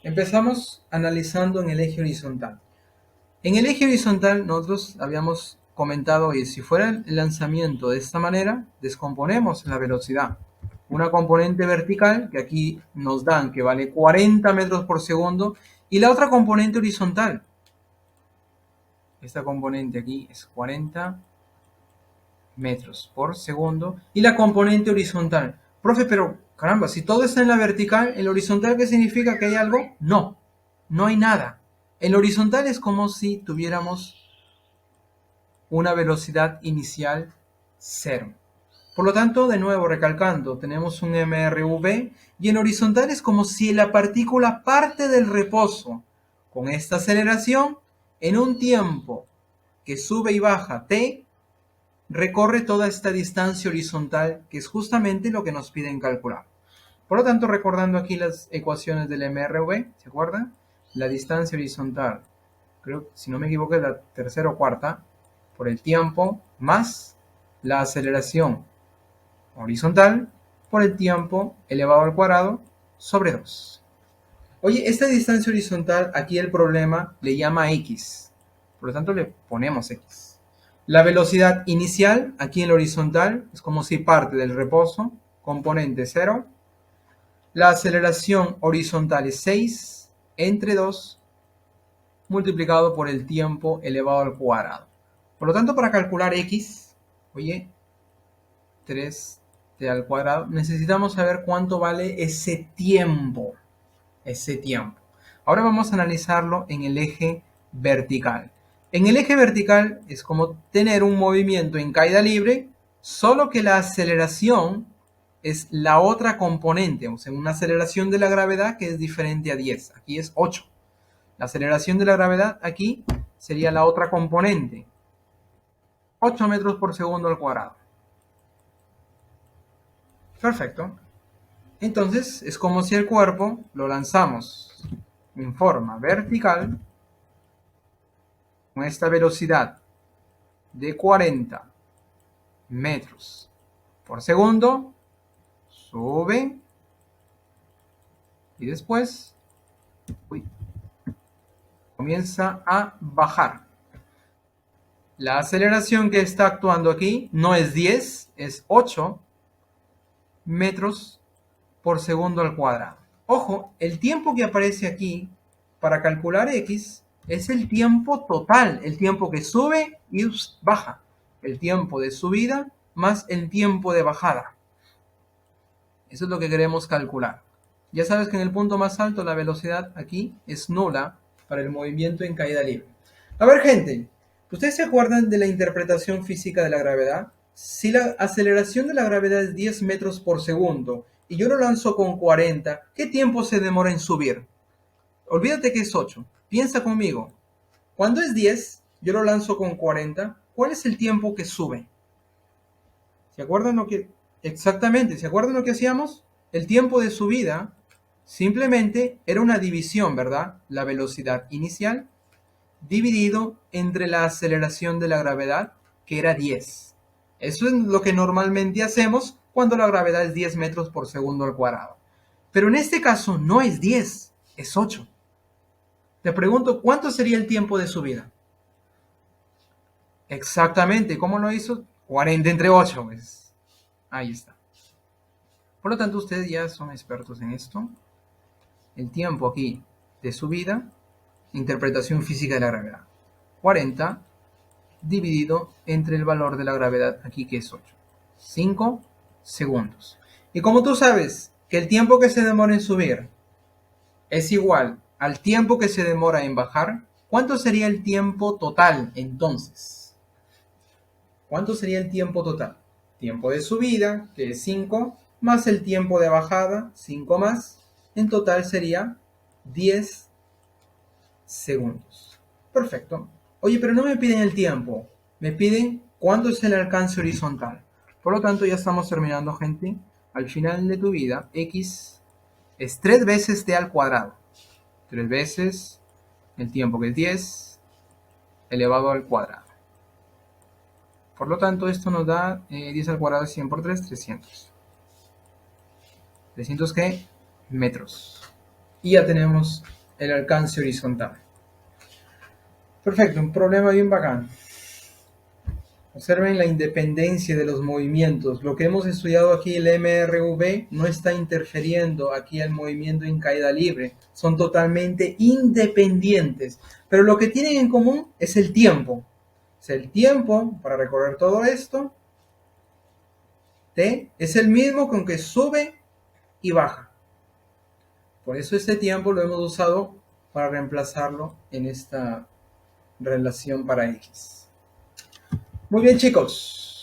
empezamos analizando en el eje horizontal. En el eje horizontal nosotros habíamos comentado que si fuera el lanzamiento de esta manera, descomponemos la velocidad. Una componente vertical, que aquí nos dan que vale 40 metros por segundo, y la otra componente horizontal. Esta componente aquí es 40 metros por segundo, y la componente horizontal. Profe, pero caramba, si todo está en la vertical, ¿el horizontal qué significa? ¿Que hay algo? No, no hay nada. El horizontal es como si tuviéramos una velocidad inicial 0. Por lo tanto, de nuevo recalcando, tenemos un MRV y en horizontal es como si la partícula parte del reposo con esta aceleración en un tiempo que sube y baja t, recorre toda esta distancia horizontal, que es justamente lo que nos piden calcular. Por lo tanto, recordando aquí las ecuaciones del MRV, ¿se acuerdan? La distancia horizontal, creo, si no me equivoco, es la tercera o cuarta, por el tiempo, más la aceleración horizontal por el tiempo elevado al cuadrado sobre 2. Oye, esta distancia horizontal, aquí el problema le llama x, por lo tanto le ponemos x. La velocidad inicial, aquí en el horizontal, es como si parte del reposo, componente 0. La aceleración horizontal es 6 entre 2 multiplicado por el tiempo elevado al cuadrado. Por lo tanto, para calcular x, oye, 3t al cuadrado, necesitamos saber cuánto vale ese tiempo. Ahora vamos a analizarlo en el eje vertical. En el eje vertical es como tener un movimiento en caída libre, solo que la aceleración es la otra componente, o sea, una aceleración de la gravedad que es diferente a 10. Aquí es 8. La aceleración de la gravedad aquí sería la otra componente. 8 metros por segundo al cuadrado. Perfecto. Entonces es como si el cuerpo lo lanzamos en forma vertical con esta velocidad de 40 metros por segundo, sube y después comienza a bajar. La aceleración que está actuando aquí no es 10, es 8 metros por segundo al cuadrado. Ojo, el tiempo que aparece aquí para calcular x es el tiempo total, el tiempo que sube y baja, el tiempo de subida más el tiempo de bajada. Eso es lo que queremos calcular. Ya sabes que en el punto más alto la velocidad aquí es nula para el movimiento en caída libre. A ver, gente, ¿ustedes se acuerdan de la interpretación física de la gravedad? Si la aceleración de la gravedad es 10 metros por segundo y yo lo lanzo con 40, ¿qué tiempo se demora en subir? Olvídate que es 8. Piensa conmigo. Cuando es 10, yo lo lanzo con 40, ¿cuál es el tiempo que sube? ¿Se acuerdan lo que... Exactamente, ¿se acuerdan lo que hacíamos? El tiempo de subida simplemente era una división, ¿verdad? La velocidad inicial dividido entre la aceleración de la gravedad, que era 10. Eso es lo que normalmente hacemos cuando la gravedad es 10 metros por segundo al cuadrado. Pero en este caso no es 10, es 8. Te pregunto, ¿cuánto sería el tiempo de subida? Exactamente, ¿cómo lo hizo? 40 entre 8, pues. Ahí está. Por lo tanto, ustedes ya son expertos en esto. El tiempo aquí de subida, interpretación física de la gravedad. 40 dividido entre el valor de la gravedad aquí, que es 8. 5 segundos. Y como tú sabes que el tiempo que se demora en subir es igual al tiempo que se demora en bajar, ¿Cuánto sería el tiempo total entonces? ¿Cuánto sería el tiempo total? Tiempo de subida, que es 5, más el tiempo de bajada, 5 más. En total sería 10 segundos. Perfecto. Oye, pero no me piden el tiempo. Me piden cuánto es el alcance horizontal. Por lo tanto, ya estamos terminando, gente. Al final de tu vida, x es 3 veces t al cuadrado. 3 veces el tiempo, que es 10, elevado al cuadrado. Por lo tanto, esto nos da 10 al cuadrado, 100 por 3, 300. ¿300 qué? Metros. Y ya tenemos el alcance horizontal. Perfecto, un problema bien bacán. Observen la independencia de los movimientos. Lo que hemos estudiado aquí, el MRV, no está interfiriendo aquí el movimiento en caída libre. Son totalmente independientes. Pero lo que tienen en común es el tiempo. Es el tiempo para recorrer todo esto. T es el mismo con que sube y baja. Por eso este tiempo lo hemos usado para reemplazarlo en esta relación para X. Muy bien, chicos.